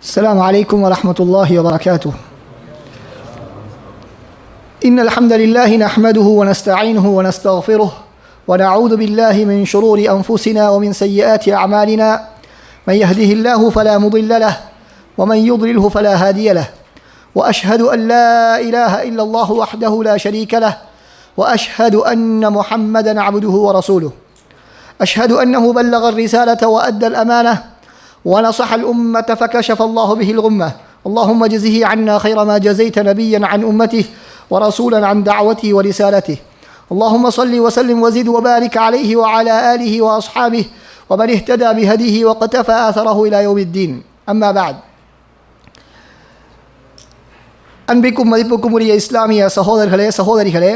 السلام عليكم ورحمة الله وبركاته. إن الحمد لله نحمده ونستعينه ونستغفره ونعوذ بالله من شرور أنفسنا ومن سيئات أعمالنا. من يهده الله فلا مضل له ومن يضلله فلا هادي له. وأشهد أن لا إله إلا الله وحده لا شريك له وأشهد أن محمدا عبده ورسوله. أشهد أنه بلغ الرسالة وأدى الأمانة ونصح الأمة فكشف الله به الغمة. اللهم جزه عنا خير ما جزيت نبيا عن أمته ورسولا عن دعوته ورسالته. اللهم صل وسلم وزد وبارك عليه وعلى آله وأصحابه ومن اهتدى بهديه وقتفى آثره إلى يوم الدين. أما بعد. அன்பிக்கும் மதிப்புக்கும் உரிய இஸ்லாமிய சகோதரர்களே சகோதரிகளே,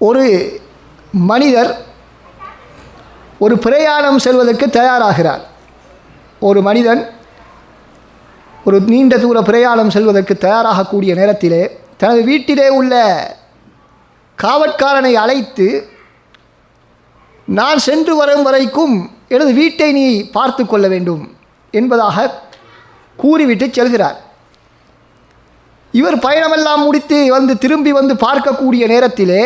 ஒரு மனிதர் ஒரு பிரயாணம் செல்வதற்கு தயாராகிறார். ஒரு மனிதன் ஒரு நீண்ட தூர பிரயாணம் செல்வதற்கு தயாராகக்கூடிய நேரத்திலே தனது வீட்டிலே உள்ள காவற்காரனை அழைத்து, நான் சென்று வரும் வரைக்கும் எனது வீட்டை நீ பார்த்து கொள்ள வேண்டும் என்பதாக கூறிவிட்டு செல்கிறார். இவர் பயணமெல்லாம் முடித்து திரும்பி வந்து பார்க்கக்கூடிய நேரத்திலே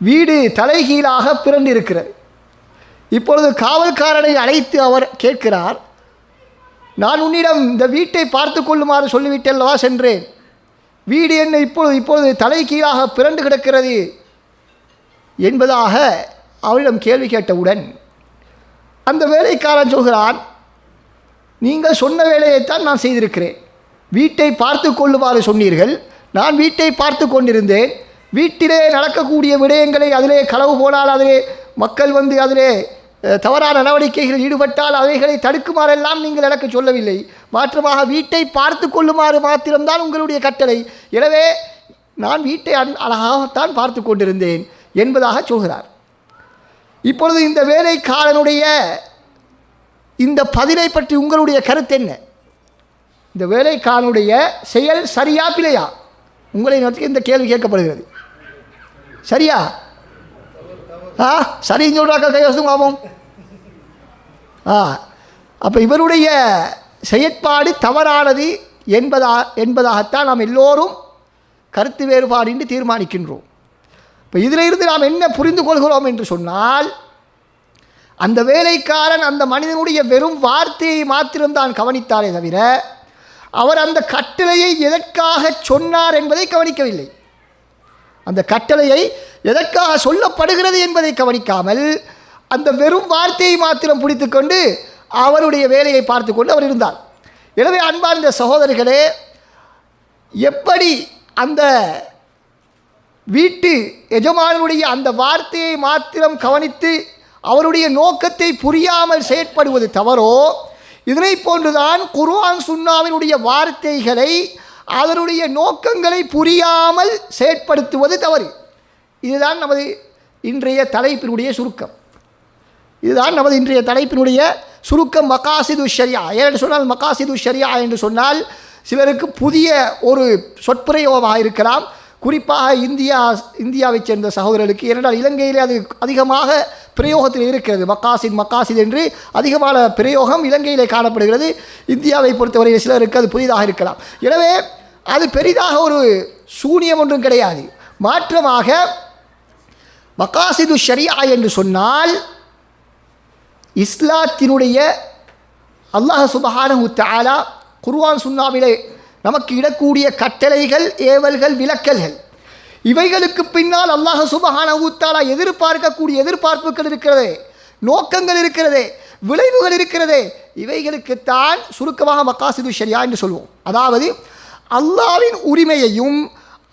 வீடு தலைகீழாக பிறண்டிருக்கிறது. இப்பொழுது காவல்காரனை அழைத்து அவர் கேட்கிறார், நான் உன்னிடம் இந்த வீட்டை பார்த்து கொள்ளுமாறு சொல்லிவிட்டல்லவா சென்றேன், வீடு என்ன இப்பொழுது தலைகீழாக பிறண்டு கிடக்கிறது என்பதாக அவரிடம் கேள்வி கேட்டவுடன் அந்த வேலைக்காரன் சொல்கிறான், நீங்கள் சொன்ன வேலையைத்தான் நான் செய்திருக்கிறேன். வீட்டை பார்த்து கொள்ளுமாறு சொன்னீர்கள், நான் வீட்டை பார்த்து கொண்டிருந்தேன். வீட்டிலே நடக்கக்கூடிய விடயங்களை, அதிலே களவு போனால், அதிலே மக்கள் அதிலே தவறான நடவடிக்கைகளில் ஈடுபட்டால் அவைகளை தடுக்குமாறெல்லாம் நீங்கள் எனக்கு சொல்லவில்லை. மாற்றமாக வீட்டை பார்த்து கொள்ளுமாறு மாத்திரம்தான் உங்களுடைய கட்டளை. எனவே நான் வீட்டை அழகாகத்தான் பார்த்து கொண்டிருந்தேன் என்பதாக சொல்கிறார். இப்பொழுது இந்த வேலைக்காரனுடைய இந்த பதிலை பற்றி உங்களுடைய கருத்து என்ன? இந்த வேலைக்காரனுடைய செயல் சரியா பிழையா? உங்களை நோக்கி இந்த கேள்வி கேட்கப்படுகிறது. சரியா? சரின்னு சொல்கிறாக்க கைவசம் ஆகும். அப்போ இவருடைய செயற்பாடு தவறானது என்பதாகத்தான் நாம் எல்லோரும் கருத்து வேறுபாடின்றி தீர்மானிக்கின்றோம். இப்போ இதில் இருந்து நாம் என்ன புரிந்து கொள்கிறோம் என்று சொன்னால், அந்த வேலைக்காரன் அந்த மனிதனுடைய வெறும் வார்த்தையை மாத்திரம்தான் கவனித்தாரே தவிர அவர் அந்த கட்டளையை எதற்காக சொன்னார் என்பதை கவனிக்கவில்லை. அந்த கட்டளையை எதற்காக சொல்லப்படுகிறது என்பதை கவனிக்காமல் அந்த வெறும் வார்த்தையை மாத்திரம் பிடித்து கொண்டு அவருடைய வேலையை பார்த்து கொண்டு அவர் இருந்தார். எனவே அன்பார்ந்த சகோதரர்களே, எப்படி அந்த வீட்டு எஜமானனுடைய அந்த வார்த்தையை மாத்திரம் கவனித்து அவருடைய நோக்கத்தை புரியாமல் செயற்படுவது தவறோ, இதனை போன்றுதான் குர்ஆன் சுன்னாவினுடைய வார்த்தைகளை அதனுடைய நோக்கங்களை புரியாமல் செயற்படுத்துவது தவறு. இதுதான் நமது இன்றைய தலைப்பினுடைய சுருக்கம். மகாசிது ஷரியா. ஏன்னு சொன்னால் மகாசிது ஷரியா என்று சொன்னால் சிலருக்கு புதிய ஒரு சொற்பிரயோகமாக இருக்கலாம். குறிப்பாக இந்தியாவைச் சேர்ந்த சகோதரர்களுக்கு, ஏனென்றால் இலங்கையிலே அது அதிகமாக பிரயோகத்தில் இருக்கிறது. மக்காசித் என்று அதிகமான பிரயோகம் இலங்கையிலே காணப்படுகிறது. இந்தியாவை பொறுத்தவரையில் சிலருக்கு அது புதிதாக இருக்கலாம். எனவே அது பெரிதாக ஒரு சூனியம் ஒன்றும் கிடையாது. மாற்றமாக மகாசிது ஷரியா என்று சொன்னால் இஸ்லாத்தினுடைய அல்லாஹ் சுப்ஹானஹு வ தஆலா குர்ஆன் சுன்னாவிலே நமக்கு இடக்கூடிய கட்டளைகள், ஏவல்கள், விலக்கல்கள், இவைகளுக்கு பின்னால் அல்லாஹ் சுப்ஹானஹு வ தஆலா எதிர்பார்க்கக்கூடிய எதிர்பார்ப்புகள் இருக்கிறதே, நோக்கங்கள் இருக்கிறதே, விளைவுகள் இருக்கிறதே, இவைகளுக்குத்தான் சுருக்கமாக மகாசிது ஷரியா என்று சொல்வோம். அதாவது அல்லாஹ்வின் உரிமையையும்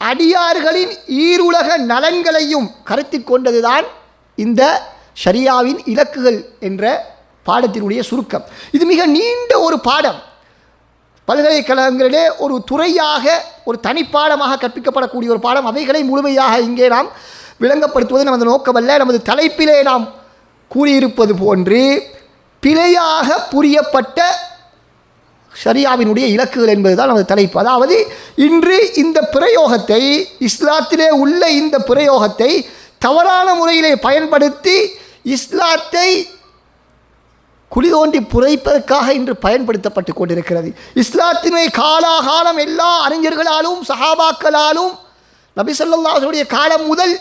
அடியார்களின் ஈருலக நலன்களையும் கருத்தில் கொண்டதுதான் இந்த ஷரியாவின் இலக்குகள் என்ற பாடத்தினுடைய சுருக்கம். இது மிக நீண்ட ஒரு பாடம். பல்கலைக்கழகங்களிலே ஒரு துறையாக, ஒரு தனிப்பாடமாக கற்பிக்கப்படக்கூடிய ஒரு பாடம். அவைகளை முழுமையாக இங்கே நாம் விளங்கப்படுத்துவது நமது நோக்கமல்ல. நமது தலைப்பிலே நாம் கூறியிருப்பது போன்று பிழையாக புரியப்பட்ட ஷரியாவினுடைய இலக்குகள் என்பதுதான் நமது தலைப்பு. அதாவது இன்று இந்த பிரயோகத்தை, இஸ்லாத்திலே உள்ள இந்த பிரயோகத்தை தவறான முறையிலே பயன்படுத்தி இஸ்லாத்தை குழி தோண்டி புதைப்பதற்காக இன்று பயன்படுத்தப்பட்டு கொண்டிருக்கிறது. இஸ்லாத்தினை காலாகாலம் எல்லா அறிஞர்களாலும் சஹாபாக்களாலும் நபி ஸல்லல்லாஹு அலைஹி வஸல்லம் காலம் முதல்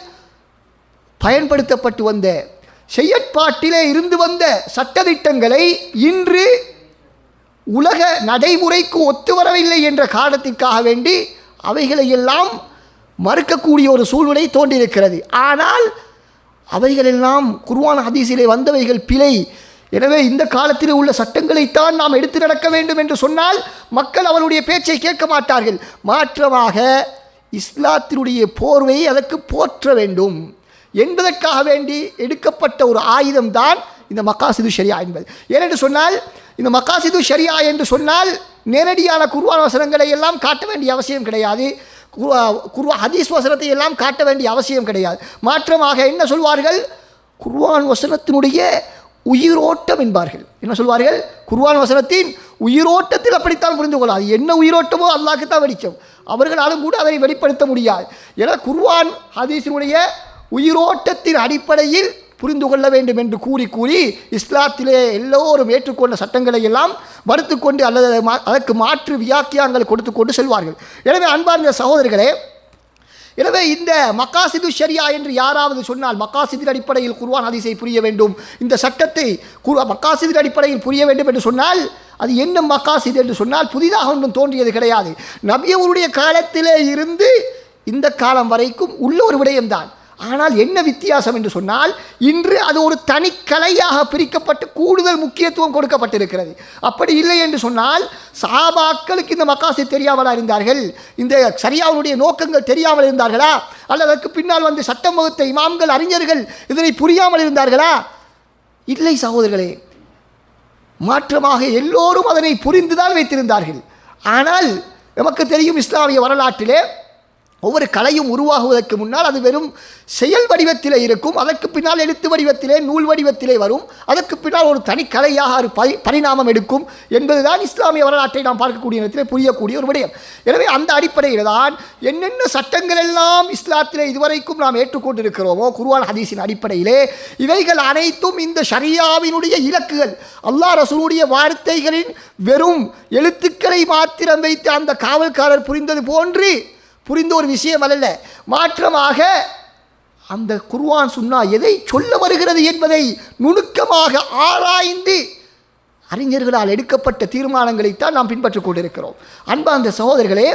பயன்படுத்தப்பட்டு வந்த செயற்பாட்டிலே இருந்து வந்த சட்டதிட்டங்களை இன்று உலக நடைமுறைக்கு ஒத்து வரவில்லை என்ற காரணத்திற்காக வேண்டி அவைகளை எல்லாம் மறுக்கக்கூடிய ஒரு சூழ்நிலை தோன்றியிருக்கிறது. ஆனால் அவைகளெல்லாம் குர்ஆன் ஹதீஸிலே வந்தவைகள் பிழை. எனவே இந்த காலத்தில் உள்ள சட்டங்களைத்தான் நாம் எடுத்து நடக்க வேண்டும் என்று சொன்னால் மக்கள் அவருடைய பேச்சை கேட்க மாட்டார்கள். மாற்றமாக இஸ்லாத்தினுடைய போர்வையை அதற்கு போற்ற வேண்டும் என்பதற்காக வேண்டி எடுக்கப்பட்ட ஒரு ஆயுதம்தான் இந்த மக்காசிது ஷரியா என்பது. ஏனென்று சொன்னால் இந்த மக்காசிது ஷரியா என்று சொன்னால் நேரடியான குர்ஆன் வசனங்களை எல்லாம் காட்ட வேண்டிய அவசியம் கிடையாது. ஹதீஸ் வசனத்தை எல்லாம் காட்ட வேண்டிய அவசியம் கிடையாது. மாற்றமாக என்ன சொல்வார்கள்? குர்ஆன் வசனத்தினுடைய உயிரோட்டம் என்பார்கள். என்ன சொல்வார்கள்? குர்ஆன் வசனத்தின் உயிரோட்டத்தில் அப்படித்தான் புரிந்து கொள்ளாது. என்ன உயிரோட்டமோ அல்லாஹ்க்கு தான் வெளிச்சம். அவர்களாலும் கூட அதை வெளிப்படுத்த முடியாது. ஏன்னா குர்ஆன் ஹதீஸினுடைய உயிரோட்டத்தின் அடிப்படையில் புரிந்து கொள்ள வேண்டும் என்று கூறி கூறி இஸ்லாத்திலே எல்லோரும் ஏற்றுக்கொண்ட சட்டங்களை எல்லாம் வறுத்துக்கொண்டு அல்லது அதற்கு மாற்று வியாக்கியாங்கள் கொடுத்து கொண்டு செல்வார்கள். எனவே அன்பார்ந்த சகோதரர்களே, எனவே இந்த மக்காசிது ஷரியா என்று யாராவது சொன்னால் மக்காசிதின் அடிப்படையில் குர்ஆன் ஹதீஸை புரிய வேண்டும், இந்த சட்டத்தை மக்காசிதின் அடிப்படையில் புரிய வேண்டும் என்று சொன்னால் அது என்ன மக்காசிது என்று சொன்னால் புதிதாக ஒன்றும் தோன்றியது கிடையாது. நபி அவருடைய காலத்திலே இருந்து இந்த காலம் வரைக்கும் உள்ள ஒரு விடயம்தான். ஆனால் என்ன வித்தியாசம் என்று சொன்னால் இன்று அது ஒரு தனிக்கலையாக பிரிக்கப்பட்டு கூடுதல் முக்கியத்துவம் கொடுக்கப்பட்டிருக்கிறது. அப்படி இல்லை என்று சொன்னால் சஹாபாக்களுக்கு இந்த மக்காசித் தெரியாமலா இருந்தார்கள்? இந்த ஷரியாவுடைய நோக்கங்கள் தெரியாமல் இருந்தார்களா? அல்லது அதற்கு பின்னால் வந்து சட்டம் வகுத்த இமாம்கள் அறிஞர்கள் இதனை புரியாமல் இருந்தார்களா? இல்லை சகோதரர்களே, மாற்றமாக எல்லோரும் அதனை புரிந்துதான் வைத்திருந்தார்கள். ஆனால் நமக்கு தெரியும் இஸ்லாமிய வரலாற்றிலே ஒவ்வொரு கலையும் உருவாகுவதற்கு முன்னால் அது வெறும் செயல் வடிவத்திலே இருக்கும். அதற்கு பின்னால் எழுத்து வடிவத்திலே நூல் வடிவத்திலே வரும். அதற்கு பின்னால் ஒரு தனி கலையாக ஒரு பரிணாமம் எடுக்கும் என்பதுதான் இஸ்லாமிய வரலாற்றை நாம் பார்க்கக்கூடிய நேரத்திலே புரியக்கூடிய ஒரு விடயம். எனவே அந்த அடிப்படையில் தான் என்னென்ன சட்டங்கள் எல்லாம் இஸ்லாத்திலே இதுவரைக்கும் நாம் ஏற்றுக்கொண்டிருக்கிறோமோ குர்ஆன் ஹதீஸின் அடிப்படையிலே இவைகள் அனைத்தும் இந்த ஷரியாவினுடைய இலக்குகள். அல்லாஹ் ரசூலுடைய வார்த்தைகளின் வெறும் எழுத்துக்களை மாத்திரம் வைத்து அந்த காவல்காரர் புரிந்தது போன்று புரிந்த ஒரு விஷயம் அல்ல. மாற்றமாக அந்த குர்ஆன் சுன்னா எதை சொல்ல வருகிறது என்பதை நுணுக்கமாக ஆராய்ந்து அறிஞர்களால் எடுக்கப்பட்ட தீர்மானங்களைத்தான் நாம் பின்பற்றிக் கொண்டிருக்கிறோம். அன்பார்ந்த சகோதரர்களே,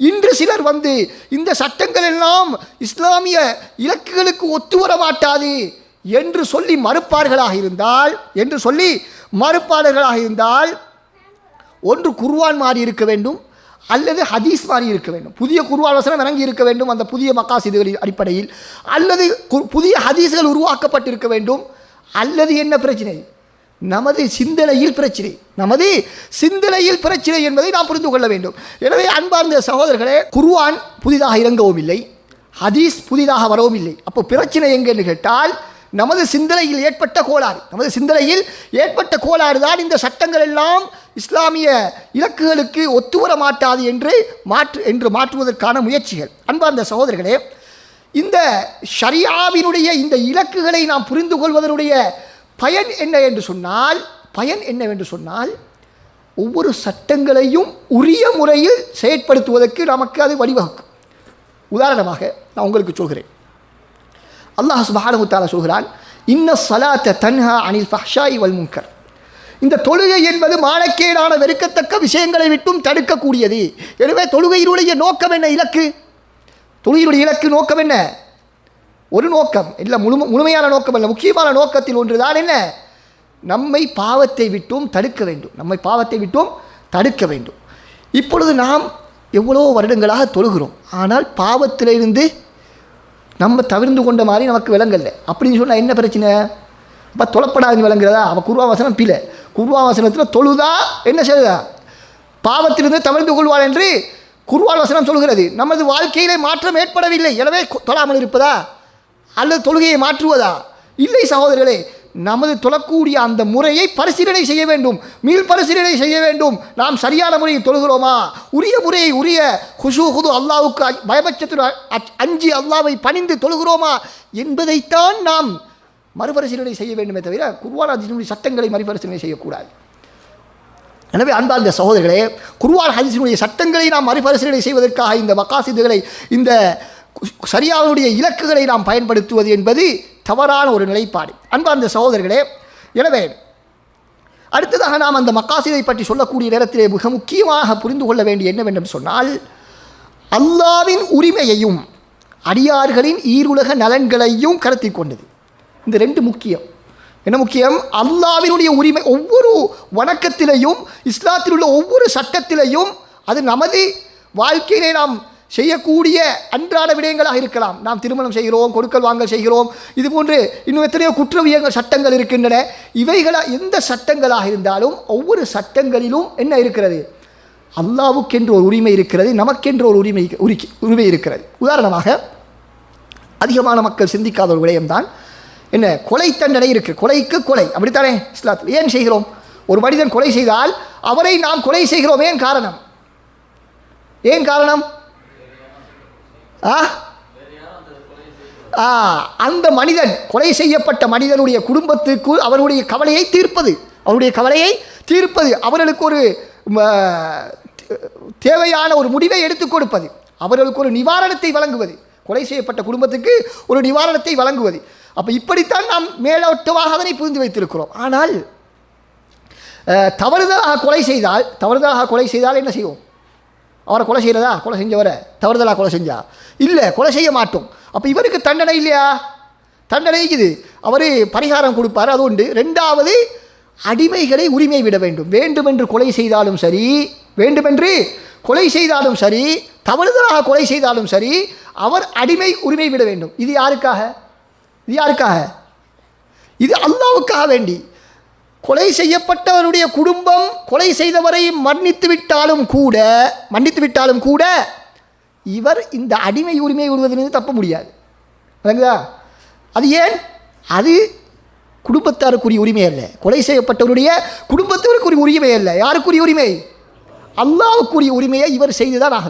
இன்று சிலர் வந்து இந்த சட்டங்கள் எல்லாம் இஸ்லாமிய இலக்குகளுக்கு ஒத்து வர மாட்டாது என்று சொல்லி மறுப்பார்களாக இருந்தால் ஒன்று குர்ஆன் மாறி இருக்க வேண்டும் அல்லது ஹதீஸ் மாறி இருக்க வேண்டும். புதிய குர்ஆன் வசனம் இறங்கி இருக்க வேண்டும் அந்த புதிய மக்காசிதுகளின் அடிப்படையில், அல்லது புதிய ஹதீஸ்கள் உருவாக்கப்பட்டிருக்க வேண்டும். அல்லது என்ன பிரச்சனை? நமது சிந்தனையில் பிரச்சனை என்பதை நாம் புரிந்து கொள்ள வேண்டும். எனவே அன்பார்ந்த சகோதரர்களே, குர்ஆன் புதிதாக இறங்கவும் இல்லை, ஹதீஸ் புதிதாக வரவும் இல்லை. அப்போ பிரச்சனை எங்கன்னு கேட்டால் நமது சிந்தனையில் ஏற்பட்ட கோளாறு தான் இந்த சட்டங்கள் எல்லாம் இஸ்லாமிய இலக்குகளுக்கு ஒத்துவர மாட்டாது என்று மாற்றுவதற்கான முயற்சிகள். அன்பார்ந்த சகோதரர்களே, இந்த ஷரியாவினுடைய இந்த இலக்குகளை நாம் புரிந்து கொள்வதனுடைய பயன் என்னவென்று சொன்னால் ஒவ்வொரு சட்டங்களையும் உரிய முறையில் செயற்படுத்துவதற்கு நமக்கு அது வழிவகுக்கும். உதாரணமாக நான் உங்களுக்கு சொல்கிறேன். அல்லாஹ் சுப்ஹானஹு வ தஆலா சொல்கிறான், இன்ன ஸலாத்த தன்ஹா அனில் ஃபஹ்ஷாஇ வல் முன்கர். இந்த தொழுகை என்பது மானக்கேடான வெறுக்கத்தக்க விஷயங்களை விட்டும் தடுக்கக்கூடியது. எனவே தொழுகையினுடைய நோக்கம் என்ன? நோக்கம் என்ன? ஒரு நோக்கம் இல்லை, முழுமையான நோக்கம் அல்ல, முக்கியமான நோக்கத்தில் ஒன்றுதான் என்ன? நம்மை பாவத்தை விட்டும் தடுக்க வேண்டும். இப்பொழுது நாம் எவ்வளோ வருடங்களாக தொழுகிறோம், ஆனால் பாவத்திலிருந்து நம்ம தவிர்ந்து கொண்ட மாதிரி நமக்கு விளங்கல்ல. அப்படின்னு சொன்னால் என்ன பிரச்சனை? அப்போ தொழப்படாதுன்னு விளங்குறதா? அவள் குர்ஆன் வசனம் பிழை. குர்ஆன் வசனத்தில் தொழுதா என்ன செய்யுதா? பாவத்திலிருந்து தவிர்த்து கொள்வாள் என்று குர்ஆன் வசனம் சொல்கிறது. நமது வாழ்க்கையிலே மாற்றம் ஏற்படவில்லை, எனவே தொழாமல் இருப்பதா அல்லது தொழுகையை மாற்றுவதா? இல்லை சகோதரர்களே, நமது தொழக்கூடிய அந்த முறையை பரிசீலனை செய்ய வேண்டும், மீள் பரிசீலனை செய்ய வேண்டும். நாம் சரியான முறையில் தொழுகிறோமா? உரிய முறையை உரிய ஹுது அல்லாஹ்வுக்கு பயபட்சத்துடன் அஞ்சி அல்லாஹ்வை பணிந்து தொழுகிறோமா என்பதைத்தான் நாம் மறுபரிசீலனை செய்ய வேண்டுமே தவிர குர்ஆன் ஹதீஸினுடைய சட்டங்களை மறுபரிசீலனை செய்யக்கூடாது. எனவே அன்பார்ந்த சகோதரர்களே, குர்ஆன் ஹதீஸினுடைய சட்டங்களை நாம் மறுபரிசீலனை செய்வதற்காக இந்த மகாசிதுகளை, இந்த சரியாவுடைய இலக்குகளை நாம் பயன்படுத்துவது என்பது தவறான ஒரு நிலைப்பாடு. அன்பார்ந்த சகோதரர்களே, எனவே அடுத்ததாக நாம் அந்த மக்காசிதை பற்றி சொல்லக்கூடிய நேரத்திலே மிக முக்கியமாக புரிந்து கொள்ள வேண்டிய என்னவென்று சொன்னால், அல்லாஹ்வின் உரிமையையும் அடியார்களின் ஈருலக நலன்களையும் கருத்தில் கொண்டது. இந்த ரெண்டு முக்கியம். என்ன முக்கியம்? அல்லாஹ்வினுடைய உரிமை ஒவ்வொரு வணக்கத்திலையும், இஸ்லாத்தில் உள்ள ஒவ்வொரு சட்டத்திலையும், அது நமது வாழ்க்கையிலே நாம் செய்யக்கூடிய அன்றாட விடயங்களாக இருக்கலாம். நாம் திருமணம் செய்கிறோம், கொடுக்கல் வாங்கல் செய்கிறோம், இது போன்று இன்னும் எத்தனையோ குற்றவியங்கள் சட்டங்கள் இருக்கின்றன. எந்த சட்டங்களாக இருந்தாலும் ஒவ்வொரு சட்டங்களிலும் என்ன இருக்கிறது? அல்லாஹ்வுக்கென்று ஒரு உரிமை இருக்கிறது, நமக்கென்று ஒரு உரிமை இருக்கிறது. உதாரணமாக, அதிகமான மக்கள் சிந்திக்காத ஒரு விடயம்தான் என்ன, கொலை தண்டனை இருக்குது. கொலைக்கு கொலை, அப்படித்தானே இஸ்லாத்தில்? ஏன் செய்கிறோம்? ஒரு மனிதன் கொலை செய்தால் அவரை நாம் கொலை செய்கிறோம். ஏன் காரணம்? ஏன் காரணம்? அந்த மனிதன், கொலை செய்யப்பட்ட மனிதனுடைய குடும்பத்துக்கு அவருடைய கவலையை தீர்ப்பது, அவர்களுக்கு ஒரு தேவையான ஒரு முடிவை எடுத்துக் கொடுப்பது, அவர்களுக்கு ஒரு நிவாரணத்தை வழங்குவது, கொலை செய்யப்பட்ட குடும்பத்துக்கு ஒரு நிவாரணத்தை வழங்குவது. அப்போ இப்படித்தான் நாம் மேலோட்டமாக அதனை புரிந்து வைத்திருக்கிறோம். ஆனால் தவறுதலாக கொலை செய்தால் என்ன செய்வோம்? அவரை கொலை செய்கிறதா? கொலை செஞ்சவரை தவறுதலாக கொலை செஞ்சா இல்லை, கொலை செய்ய மாட்டோம். அப்போ இவருக்கு தண்டனை இல்லையா? தண்டனை இது, அவர் பரிகாரம் கொடுப்பார், அது உண்டு. ரெண்டாவது, அடிமைகளை உரிமை விட வேண்டும். வேண்டுமென்று கொலை செய்தாலும் சரி, தவறுதலாக கொலை செய்தாலும் சரி, அவர் அடிமை உரிமை விட வேண்டும். இது யாருக்காக? இது அல்லாஹ்வுக்காக வேண்டி. கொலை செய்யப்பட்டவருடைய குடும்பம் கொலை செய்தவரை மன்னித்து விட்டாலும் கூட இவர் இந்த அடிமை உரிமை விடுவதிலிருந்து தப்ப முடியாது. விளங்குதா? அது ஏன்? அது குடும்பத்தாருக்குரிய உரிமை அல்ல, கொலை செய்யப்பட்டவருடைய குடும்பத்திற்குரிய உரிமை அல்ல. யாருக்குரிய உரிமை? அல்லாஹ்வுக்குரிய உரிமையை இவர் செய்துதான் ஆக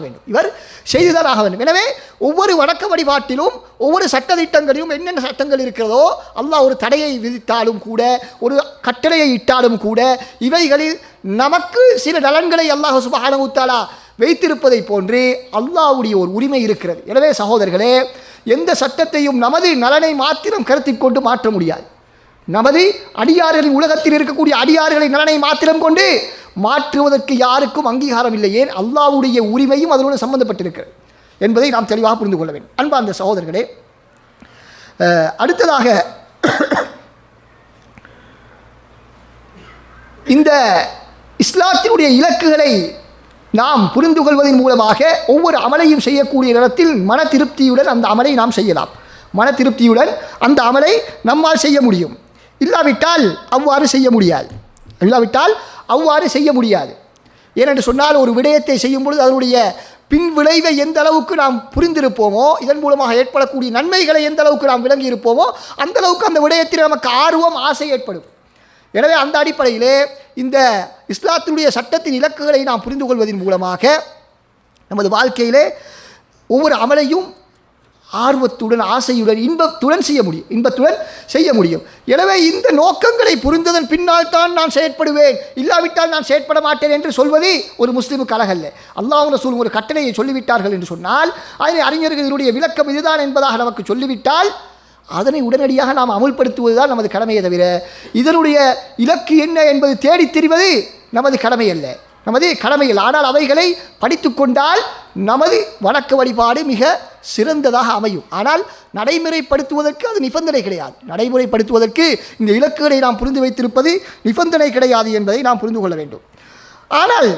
வேண்டும். எனவே ஒவ்வொரு வணக்க வழிபாட்டிலும், ஒவ்வொரு சட்டத்திட்டங்களிலும் என்னென்ன சட்டங்கள் இருக்கிறதோ, அல்லாஹ் ஒரு தடையை விதித்தாலும் கூட, ஒரு கட்டளையை இட்டாலும் கூட, இவைகளில் நமக்கு சில நலன்களை அல்லாஹ் சுப்ஹானஹு வ தஆலா வைத்திருப்பதை போன்று அல்லாஹ்வுடைய ஒரு உரிமை இருக்கிறது. எனவே சகோதரர்களே, எந்த சட்டத்தையும் நமது நலனை மாத்திரம் கருத்தில் கொண்டு மாற்ற முடியாது. நமது அடியார்களின், உலகத்தில் இருக்கக்கூடிய அடியார்களின் நலனை மாத்திரம் கொண்டு மாற்றுவதற்கு யாருக்கும் அங்கீகாரம் இல்லை. ஏன்? அல்லாஹ்வுடைய உரிமையும் அதனோடு சம்பந்தப்பட்டிருக்கிறது என்பதை நாம் தெளிவாக புரிந்து கொள்ள வேண்டும். அன்பார்ந்த சகோதரர்களே, அடுத்ததாக இந்த இஸ்லாத்தினுடைய இலக்குகளை நாம் புரிந்து கொள்வதன் மூலமாக ஒவ்வொரு அமலையும் செய்யக்கூடிய நேரத்தில் மன திருப்தியுடன் அந்த அமலை நாம் செய்யலாம். மன திருப்தியுடன் அந்த அமலை நம்மால் செய்ய முடியும். இல்லாவிட்டால் அவ்வாறு செய்ய முடியாது. ஏனென்று சொன்னால், ஒரு விடயத்தை செய்யும் பொழுது அதனுடைய பின் விளைவை எந்த அளவுக்கு நாம் புரிந்திருப்போமோ, இதன் மூலமாக ஏற்படக்கூடிய நன்மைகளை எந்த அளவுக்கு நாம் விளங்கி இருப்போமோ, அந்த அளவுக்கு அந்த விடயத்தில் நமக்கு ஆர்வம், ஆசை ஏற்படும். எனவே அந்த அடிப்படையிலே இந்த இஸ்லாத்தினுடைய சட்டத்தின் இலக்குகளை நாம் புரிந்து கொள்வதன் மூலமாக நமது வாழ்க்கையிலே ஒவ்வொரு அமலையும் ஆர்வத்துடன், ஆசையுடன், இன்பத்துடன் செய்ய முடியும். எனவே இந்த நோக்கங்களை புரிந்ததன் பின்னால் தான் நான் செயற்படுவேன், இல்லாவிட்டால் நான் செயற்பட மாட்டேன் என்று சொல்வது ஒரு முஸ்லிமுக்கு அழகல்ல. அல்லாஹ் ரசூல் ஒரு கட்டளையை சொல்லிவிட்டார்கள் என்று சொன்னால், அதனை அறிஞர்களுடைய விளக்கம் இதுதான் என்பதாக நமக்கு சொல்லிவிட்டால் அதனை உடனடியாக நாம் அமுல்படுத்துவதுதான் நமது கடமையை தவிர, இதனுடைய இலக்கு என்ன என்பது தேடித் தெரிவது நமது கடமை அல்ல. ஆனால் அவைகளை படித்து கொண்டால் நமது வணக்க வழிபாடு மிக சிறந்ததாக அமையும். ஆனால் நடைமுறைப்படுத்துவதற்கு அது நிபந்தனை கிடையாது. நடைமுறைப்படுத்துவதற்கு இந்த இலக்குகளை நாம் புரிந்து வைத்திருப்பது நிபந்தனை கிடையாது என்பதை நாம் புரிந்து கொள்ள வேண்டும். ஆனால்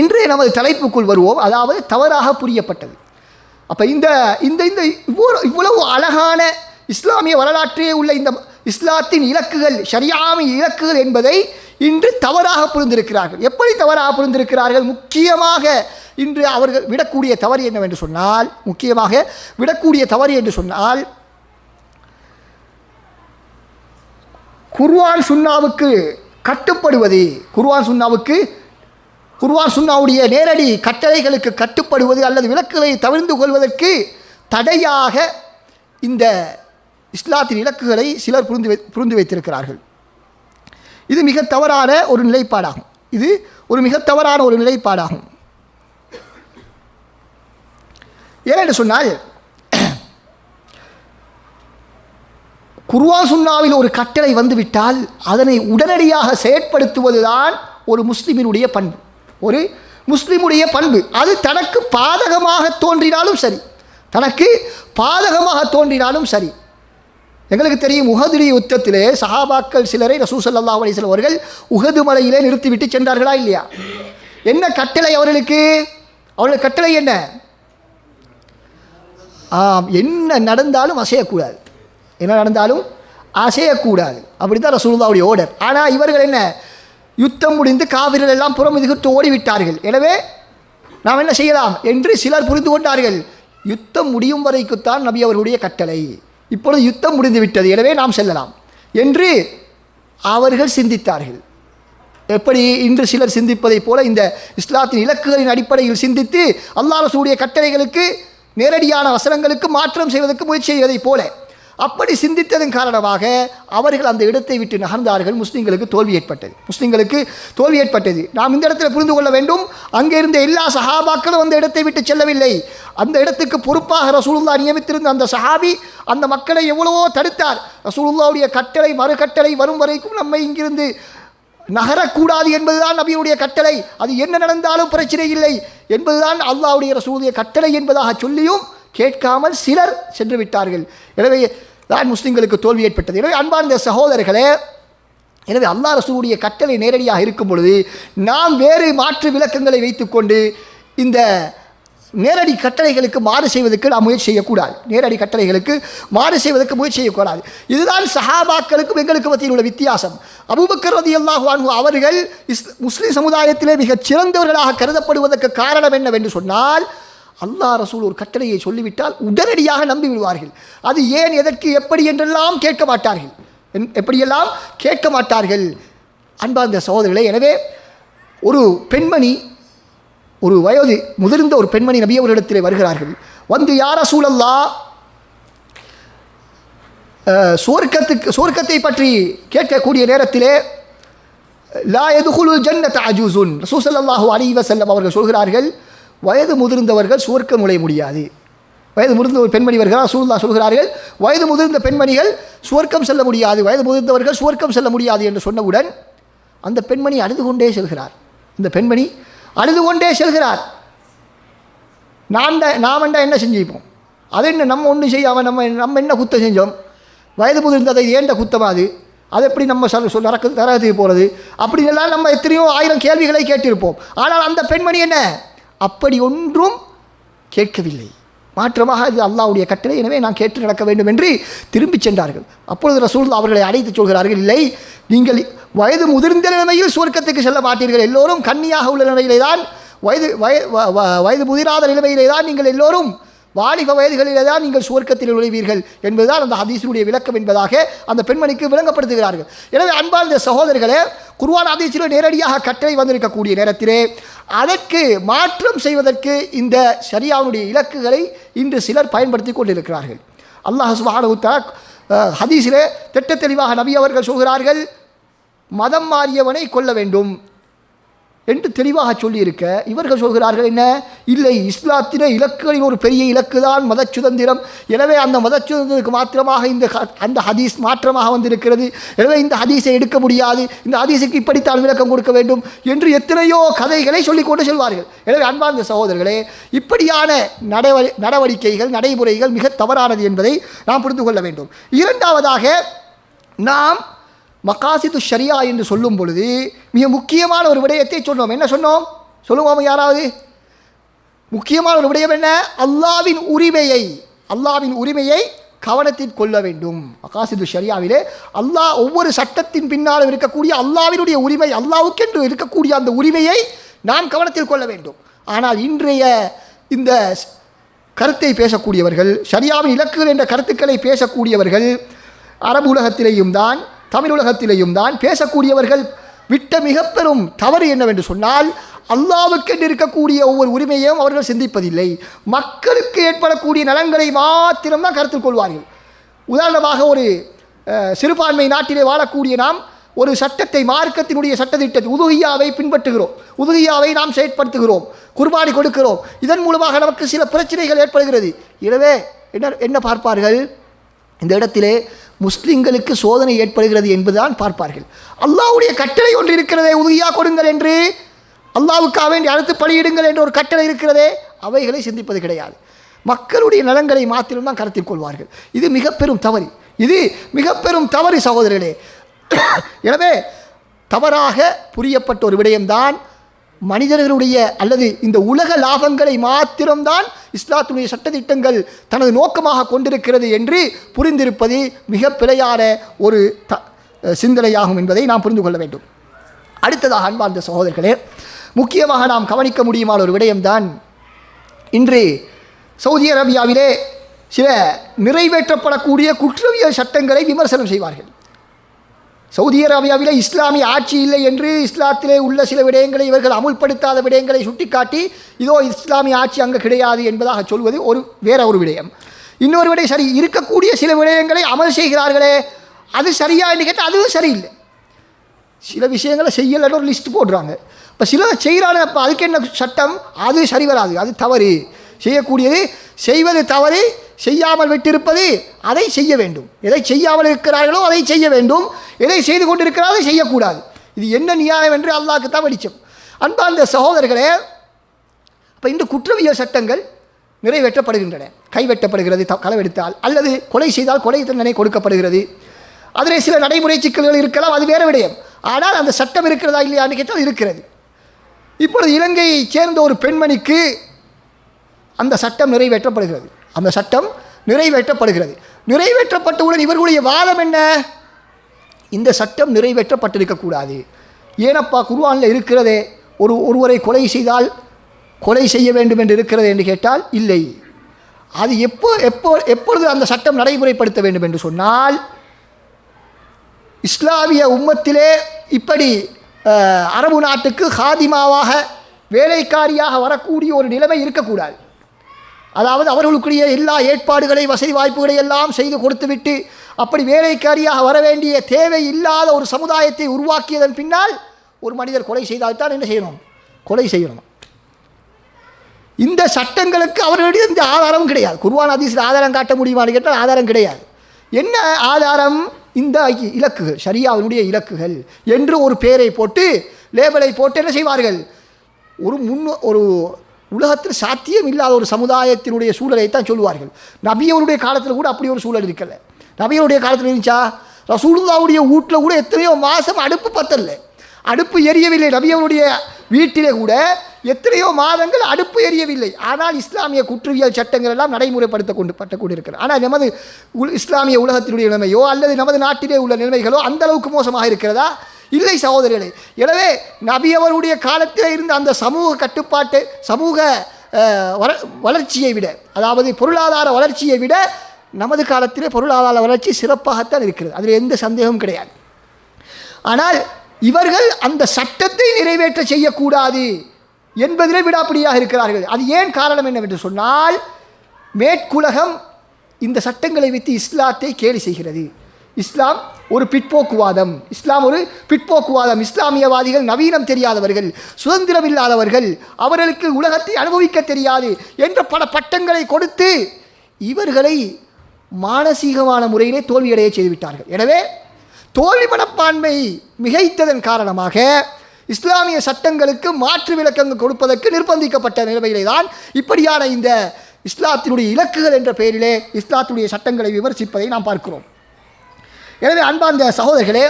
இன்றைய நமது தலைப்புக்குள் வருவோம், அதாவது தவறாக புரியப்பட்டது. அப்போ இந்த இவ்வளவு அழகான இஸ்லாமிய வரலாற்றிலே உள்ள இந்த இஸ்லாத்தின் இலக்குகள், ஷரியாவின் இலக்குகள் என்பதை இன்று தவறாக புரிந்திருக்கிறார்கள். எப்படி தவறாக புரிந்திருக்கிறார்கள்? முக்கியமாக இன்று அவர்கள் விடக்கூடிய தவறு என்னவென்று சொன்னால், குர்ஆன் சுன்னாவுக்கு கட்டுப்படுவது, குர்ஆன் சுன்னாவுடைய நேரடி கட்டளைகளுக்கு கட்டுப்படுவது அல்லது விலக்குகளை தவிர்த்து கொள்வதற்கு தடையாக இந்த இஸ்லாத்தின் இலக்குகளை சிலர் புரிந்து வைத்திருக்கிறார்கள். இது மிக தவறான ஒரு நிலைப்பாடாகும். இது ஒரு மிக தவறான ஒரு நிலைப்பாடாகும். ஏனென்று சொன்னால், குர்ஆன் சுன்னாவில் ஒரு கட்டளை வந்துவிட்டால் அதனை உடனடியாக செயற்படுத்துவதுதான் ஒரு முஸ்லிமினுடைய பண்பு. ஒரு முஸ்லிமுடைய பண்பு. அது தனக்கு பாதகமாக தோன்றினாலும் சரி, தனக்கு பாதகமாக தோன்றினாலும் சரி. எங்களுக்கு தெரியும், உஹதுடைய யுத்தத்திலே சஹாபாக்கள் சிலரை ரசூல் ஸல்லல்லாஹு அலைஹி வஸல்லம் அவர்கள் உஹது மலையிலே நிறுத்திவிட்டு சென்றார்களா இல்லையா? என்ன கட்டளை அவர்களுக்கு? அவர்களுக்கு கட்டளை என்ன? என்ன நடந்தாலும் அசையக்கூடாது, என்ன நடந்தாலும் அசையக்கூடாது. அப்படி தான் ரசூலுல்லாஹ்வுடைய ஓர்டர். ஆனால் இவர்கள் என்ன, யுத்தம் முடிந்து காவிர்கள் எல்லாம் புறம் எதிர்த்து ஓடிவிட்டார்கள். எனவே நாம் என்ன செய்யலாம் என்று சிலர் புரிந்து கொண்டார்கள். யுத்தம் முடியும் வரைக்குத்தான் நபி அவர்களுடைய கட்டளை, இப்பொழுது யுத்தம் முடிந்து விட்டது, எனவே நாம் செல்லலாம் என்று அவர்கள் சிந்தித்தார்கள். எப்படி இன்று சிலர் சிந்திப்பதைப் போல இந்த இஸ்லாத்தின் இலக்குகளின் அடிப்படையில் சிந்தித்து அல்லாஹ் ரசூலுடைய கட்டளைகளுக்கு நேரடியான வசனங்களுக்கு மாற்றம் செய்வதற்கு முயற்சி செய்வதைப் போல அப்படி சிந்தித்ததன் காரணமாக அவர்கள் அந்த இடத்தை விட்டு நகர்ந்தார்கள். முஸ்லீம்களுக்கு தோல்வி ஏற்பட்டது. நாம் இந்த இடத்துல புரிந்து கொள்ள வேண்டும், அங்கே இருந்த எல்லா சஹாபாக்களும் அந்த இடத்தை விட்டு செல்லவில்லை. அந்த இடத்துக்கு பொறுப்பாக ரசூலுல்லாஹ் நியமித்திருந்த அந்த சஹாபி அந்த மக்களை எவ்வளவோ தடுத்தார். ரசூலுல்லாஹ்வுடைய கட்டளை மறு கட்டளை வரும் வரைக்கும் நம்மை இங்கிருந்து நகரக்கூடாது என்பதுதான் நபியுடைய கட்டளை, அது என்ன நடந்தாலும் பிரச்சனை இல்லை என்பதுதான் அல்லாஹ்வுடைய ரசூலுடைய கட்டளை என்பதாக சொல்லியும் கேட்காமல் சிலர் சென்று விட்டார்கள். எனவே தான் முஸ்லிம்களுக்கு தோல்வி ஏற்பட்டது. எனவே அன்பார்ந்த சகோதரர்களே, எனவே அல்லாஹ் ரசூலுடைய கட்டளை நேரடியாக இருக்கும் பொழுது நாம் வேறு மாற்று விளக்கங்களை வைத்துக்கொண்டு இந்த நேரடி கட்டளைகளுக்கு மாறு செய்வதற்கு நாம் முயற்சி செய்யக்கூடாது. இதுதான் சஹாபாக்களுக்கும் எங்களுக்கு மத்தியில் உள்ள வித்தியாசம். அபூபக்கர் ரலியல்லாஹு அன்ஹு அவர்கள் முஸ்லிம் சமுதாயத்திலே மிகச் சிறந்தவர்களாக கருதப்படுவதற்கு காரணம் என்னவென்று சொன்னால், அல்லாஹ் ரசூல் ஒரு கட்டளையை சொல்லிவிட்டால் உடனடியாக நம்பி விடுவார்கள். அது ஏன், எதற்கு, எப்படி என்றெல்லாம் கேட்க மாட்டார்கள். அன்பார்ந்த சகோதரர்களே, எனவே ஒரு பெண்மணி, ஒரு வயது முதிர்ந்த ஒரு பெண்மணி நபி அவர்களிடத்திலே வருகிறார்கள். வந்து யா ரசூலல்லாஹ், சுவர்க்கத்தை பற்றி கேட்கக்கூடிய நேரத்திலே லா யதுகுலுல் ஜன்னத அஜூசுன், ரசூல் ஸல்லல்லாஹு அலைஹி வஸல்லம் அவர்கள் சொல்கிறார்கள், வயது முதிர்ந்தவர்கள் சுவர்க்கம் நுழைய முடியாது. வயது முதிர்ந்த ஒரு பெண்மணி வருகிறார், ரசூலுல்லாஹ் சொல்கிறார்கள், வயது முதிர்ந்த பெண்மணிகள் சுவர்க்கம் செல்ல முடியாது, வயது முதிர்ந்தவர்கள் சுவர்க்கம் செல்ல முடியாது என்று சொன்னவுடன் அந்த பெண்மணி அழுது கொண்டே செல்கிறார். நாம் என்ன செஞ்சுப்போம்? அது என்ன, நம்ம ஒன்றும் செய்யாமல் நம்ம என்ன குத்தம் செஞ்சோம்? வயது முதிர்ந்ததை ஏண்ட குத்தமா அது எப்படி நம்ம நரகத்துக்கு போகிறது? அப்படின்னெல்லாம் நம்ம எத்தனையோ ஆயிரம் கேள்விகளை கேட்டிருப்போம். ஆனால் அந்த பெண்மணி என்ன, அப்படி ஒன்றும் கேட்கவில்லை. மாற்றமாக அது அல்லாஹ்வுடைய கட்டளை, எனவே நான் கேட்டு நடக்க வேண்டும் என்று திரும்பி சென்றார்கள். அப்பொழுது ரசூல் அவர்களை அழைத்து சொல்கிறார்கள், இல்லை, நீங்கள் வயது முதிர்ந்த நிலைமையில் சுவர்க்கத்துக்கு செல்ல மாட்டீர்கள். எல்லோரும் கன்னியாக உள்ள நிலையிலே தான், வயது முதிராத நிலைமையிலே தான் நீங்கள் எல்லோரும், வாலிப வயதுகளிலே தான் நீங்கள் சுவர்க்கத்தில் நுழைவீர்கள் என்பதுதான் அந்த ஹதீஸினுடைய விளக்கம் என்பதாக அந்த பெண்மணிக்கு விளங்கப்படுத்துகிறார்கள். எனவே அன்பார்ந்த சகோதரர்களே, குர்ஆன் ஹதீஸில் நேரடியாக கட்டளை வந்திருக்கக்கூடிய நேரத்திலே அதற்கு மாற்றம் செய்வதற்கு இந்த ஷரியாவுடைய இலக்குகளை இன்று சிலர் பயன்படுத்தி கொண்டிருக்கிறார்கள். அல்லாஹ் சுப்ஹானஹு வ தஆலா ஹதீஸிலே திட்ட தெளிவாக நபி அவர்கள் சொல்கிறார்கள், மதம் மாறியவனை கொல்ல வேண்டும் என்று தெளிவாக சொல்லியிருக்க, இவர்கள் சொல்கிறார்கள் என்ன, இல்லை, இஸ்லாத்தின இலக்குகளின் ஒரு பெரிய இலக்கு தான் மத சுதந்திரம், எனவே அந்த மத சுதந்திரத்துக்கு மாத்திரமாக அந்த ஹதீஸ் மாற்றமாக வந்திருக்கிறது, எனவே இந்த ஹதீஸை எடுக்க முடியாது, இந்த ஹதீஸுக்கு இப்படித்தான் விளக்கம் கொடுக்க வேண்டும் என்று எத்தனையோ கதைகளை சொல்லிக்கொண்டு செல்வார்கள். எனவே அன்பார்ந்த சகோதரர்களே, இப்படியான நடவடிக்கைகள், நடைமுறைகள் மிக தவறானது என்பதை நாம் புரிந்து கொள்ள வேண்டும். இரண்டாவதாக, நாம் மகாசிது ஷரியா என்று சொல்லும் பொழுது மிக முக்கியமான ஒரு விடயத்தை சொன்னோம். என்ன சொன்னோம்? சொல்லுவோம் யாராவது. முக்கியமான ஒரு விடயம் என்ன? அல்லாவின் உரிமையை கவனத்தில் கொள்ள வேண்டும். மகாசிது ஷரியாவிலே அல்லாஹ் ஒவ்வொரு சட்டத்தின் பின்னாலும் இருக்கக்கூடிய அல்லாவினுடைய உரிமை, அல்லாவுக்கென்று இருக்கக்கூடிய அந்த உரிமையை நாம் கவனத்தில் கொள்ள வேண்டும். ஆனால் இன்றைய இந்த கருத்தை பேசக்கூடியவர்கள், ஷரியாவின் இலக்குகள் என்ற கருத்துக்களை பேசக்கூடியவர்கள் அரபு உலகத்திலேயும் தான், தமிழ் உலகத்திலேயும் தான் பேசக்கூடியவர்கள் விட்ட மிக பெரும் தவறு என்னவென்று சொன்னால், அல்லாவுக்கென்று இருக்கக்கூடிய ஒவ்வொரு உரிமையையும் அவர்கள் சிந்திப்பதில்லை. மக்களுக்கு ஏற்படக்கூடிய நலன்களை மாத்திரம்தான் கருத்தில் கொள்வார்கள். உதாரணமாக ஒரு சிறுபான்மை நாட்டிலே வாழக்கூடிய நாம் ஒரு சட்டத்தை, மார்க்கத்தினுடைய சட்டத்திட்டத்தை, உதுகியாவை பின்பற்றுகிறோம், உதுகியாவை நாம் செயற்படுத்துகிறோம், குர்பானி கொடுக்கிறோம். இதன் மூலமாக நமக்கு சில பிரச்சனைகள் ஏற்படுகிறது. எனவே என்ன பார்ப்பார்கள்? இந்த இடத்திலே முஸ்லிம்களுக்கு சோதனை ஏற்படுகிறது என்பதுதான் பார்ப்பார்கள். அல்லாஹ்வுடைய கட்டளை ஒன்று இருக்கிறதே, உதுகியா கொடுங்கள் என்று, அல்லாஹ்வுக்காக வேண்டி அடுத்து பலியிடுங்கள் என்ற ஒரு கட்டளை இருக்கிறதே, அவைகளை சிந்திப்பது கிடையாது. மக்களுடைய நலன்களை மாத்திரம்தான் கருத்தில் கொள்வார்கள். இது மிக பெரும் தவறு, இது மிக பெரும் தவறு சகோதரர்களே. எனவே தவறாக புரியப்பட்ட ஒரு விடயம்தான் மனிதர்களுடைய அல்லது இந்த உலக லாபங்களை மாத்திரம்தான் இஸ்லாத்துடைய சட்டத்திட்டங்கள் தனது நோக்கமாக கொண்டிருக்கிறது என்று புரிந்திருப்பது மிக பிழையான ஒரு சிந்தனையாகும் என்பதை நாம் புரிந்து கொள்ள வேண்டும். அடுத்ததாக அன்பார்ந்த சகோதரர்களே, முக்கியமாக நாம் கவனிக்க முடியுமான ஒரு விடயம்தான் இன்று சவுதி அரேபியாவிலே சில நிறைவேற்றப்படக்கூடிய குற்றவியல் சட்டங்களை விமர்சனம் செய்வார்கள். சவுதி அரேபியாவிலே இஸ்லாமிய ஆட்சி இல்லை என்று இஸ்லாத்திலே உள்ள சில விடயங்களை இவர்கள் அமுல்படுத்தாத விடயங்களை சுட்டிக்காட்டி இதோ இஸ்லாமிய ஆட்சி அங்கே கிடையாது என்பதாக சொல்வது வேற ஒரு விடயம். இன்னொரு விடயம், சரி இருக்கக்கூடிய சில விடயங்களை அமல் செய்கிறார்களே அது சரியா என்று கேட்டால் அதுவும் சரியில்லை. சில விஷயங்களை செய்யலன்னு ஒரு லிஸ்ட் போடுறாங்க. இப்போ சிலரை செய்கிறாங்க, அப்போ அதுக்கு என்ன சட்டம்? அது சரி வராது, அது தவறு. செய்யக்கூடியது செய்வது தவறு, செய்யாமல் விட்டிருப்பது அதை செய்ய வேண்டும். எதை செய்யாமல் இருக்கிறார்களோ அதை செய்ய வேண்டும், எதை செய்து கொண்டிருக்கிறாரோ அதை செய்யக்கூடாது. இது என்ன நியாயம் என்று அல்லாஹ்க்கு தான் வெளிச்சம். அன்பார்ந்த சகோதரர்களே, இப்போ இந்த குற்றவியல் சட்டங்கள் நிறைவேற்றப்படுகின்றன. கைவெட்டப்படுகிறது களவெடுத்தால், அல்லது கொலை செய்தால் கொலை தண்டனை கொடுக்கப்படுகிறது. அதிலே சில நடைமுறை சிக்கல்கள் இருக்கலாம், அது வேறு விடயம். ஆனால் அந்த சட்டம் இருக்கிறதா இல்லையான்னு கேட்டால் இருக்கிறது. இப்பொழுது இலங்கையைச் சேர்ந்த ஒரு பெண்மணிக்கு அந்த சட்டம் நிறைவேற்றப்படுகிறது. அந்த சட்டம் நிறைவேற்றப்படுகிறது. நிறைவேற்றப்பட்டவுடன் இவர்களுடைய வாதம் என்ன? இந்த சட்டம் நிறைவேற்றப்பட்டிருக்கக்கூடாது. ஏனப்பா குர்ஆனில் இருக்கிறதே, ஒருவரை கொலை செய்தால் கொலை செய்ய வேண்டும் என்று இருக்கிறது என்று கேட்டால் இல்லை. அது எப்பொழுது அந்த சட்டம் நடைமுறைப்படுத்த வேண்டும் என்று சொன்னால், இஸ்லாமிய உம்மத்திலே இப்படி அரபு நாட்டுக்கு ஹாதிமாவாக வேலைக்காரியாக வரக்கூடிய ஒரு நிலைமை இருக்கக்கூடாது. அதாவது அவர்களுக்குரிய எல்லா ஏற்பாடுகளை, வசதி வாய்ப்புகளை எல்லாம் செய்து கொடுத்துவிட்டு அப்படி வேலைக்காரியாக வர வேண்டிய தேவை இல்லாத ஒரு சமுதாயத்தை உருவாக்கியதன் பின்னால் ஒரு மனிதர் கொலை செய்தால்தான் என்ன செய்யணும்? கொலை செய்யணும். இந்த சட்டங்களுக்கு அவர்களுடைய இந்த ஆதாரமும் கிடையாது. குர்ஆன் ஹதீஸில் ஆதாரம் காட்ட முடியுமான்னு கேட்டால் ஆதாரம் கிடையாது. என்ன ஆதாரம்? இந்த இலக்குகள், ஷரியாவினுடைய இலக்குகள் என்று ஒரு பெயரை போட்டு, லேபலை போட்டு என்ன செய்வார்கள்? ஒரு உலகத்தில் சாத்தியம் இல்லாத ஒரு சமுதாயத்தினுடைய சூழலை தான் சொல்லுவார்கள். நபியவருடைய காலத்தில் கூட அப்படி ஒரு சூழல் இருக்கல. நபியவருடைய காலத்தில் இருந்துச்சா? ரசூலுல்லாஹ்வுடைய வீட்டில் கூட எத்தனையோ மாதம் அடுப்பு பத்தல, அடுப்பு எரியவில்லை. நபியவருடைய வீட்டிலே கூட எத்தனையோ மாதங்கள் அடுப்பு எரியவில்லை. ஆனால் இஸ்லாமிய குற்றவியல் சட்டங்கள் எல்லாம் நடைமுறைப்படுத்தப்பட்டு கொண்டிருக்கிறது. ஆனால் நமது இஸ்லாமிய உலகத்தினுடைய நிலைமையோ அல்லது நமது நாட்டிலே உள்ள நிலைமைகளோ அந்த அளவுக்கு மோசமாக இருக்கிறதா? இல்லை சகோதரர்களே. எனவே நபி அவருடைய காலத்தில் இருந்த அந்த சமூக கட்டுப்பாட்டு, சமூக வளர்ச்சியை விட, அதாவது பொருளாதார வளர்ச்சியை விட நமது காலத்திலே பொருளாதார வளர்ச்சி சிறப்பாகத்தான் இருக்கிறது, அதில் எந்த சந்தேகமும் கிடையாது. ஆனால் இவர்கள் அந்த சட்டத்தை நிறைவேற்ற செய்யக்கூடாது என்பதிலே விடாப்பிடியாக இருக்கிறார்கள். அது ஏன் காரணம் என்னவென்று சொன்னால், மேற்குலகம் இந்த சட்டங்களை வைத்து இஸ்லாத்தை கேலி செய்கிறது. இஸ்லாம் ஒரு பிற்போக்குவாதம், இஸ்லாமியவாதிகள் நவீனம் தெரியாதவர்கள், சுதந்திரம் இல்லாதவர்கள், அவர்களுக்கு உலகத்தை அனுபவிக்க தெரியாது என்ற பல பட்டங்களை கொடுத்து இவர்களை மானசீகமான முறையிலே தோல்வியடைய செய்துவிட்டார்கள். எனவே தோல்வி மனப்பான்மை மிகைத்ததன் காரணமாக இஸ்லாமிய சட்டங்களுக்கு மாற்று விளக்கங்கள் கொடுப்பதற்கு நிர்பந்திக்கப்பட்ட நிலைமையிலே தான் இப்படியான இந்த இஸ்லாத்தினுடைய இலக்குகள் என்ற பெயரிலே இஸ்லாத்துடைய சட்டங்களை விமர்சிப்பதை நாம் பார்க்கிறோம். எனவே அன்பார்ந்த சகோதரர்களே,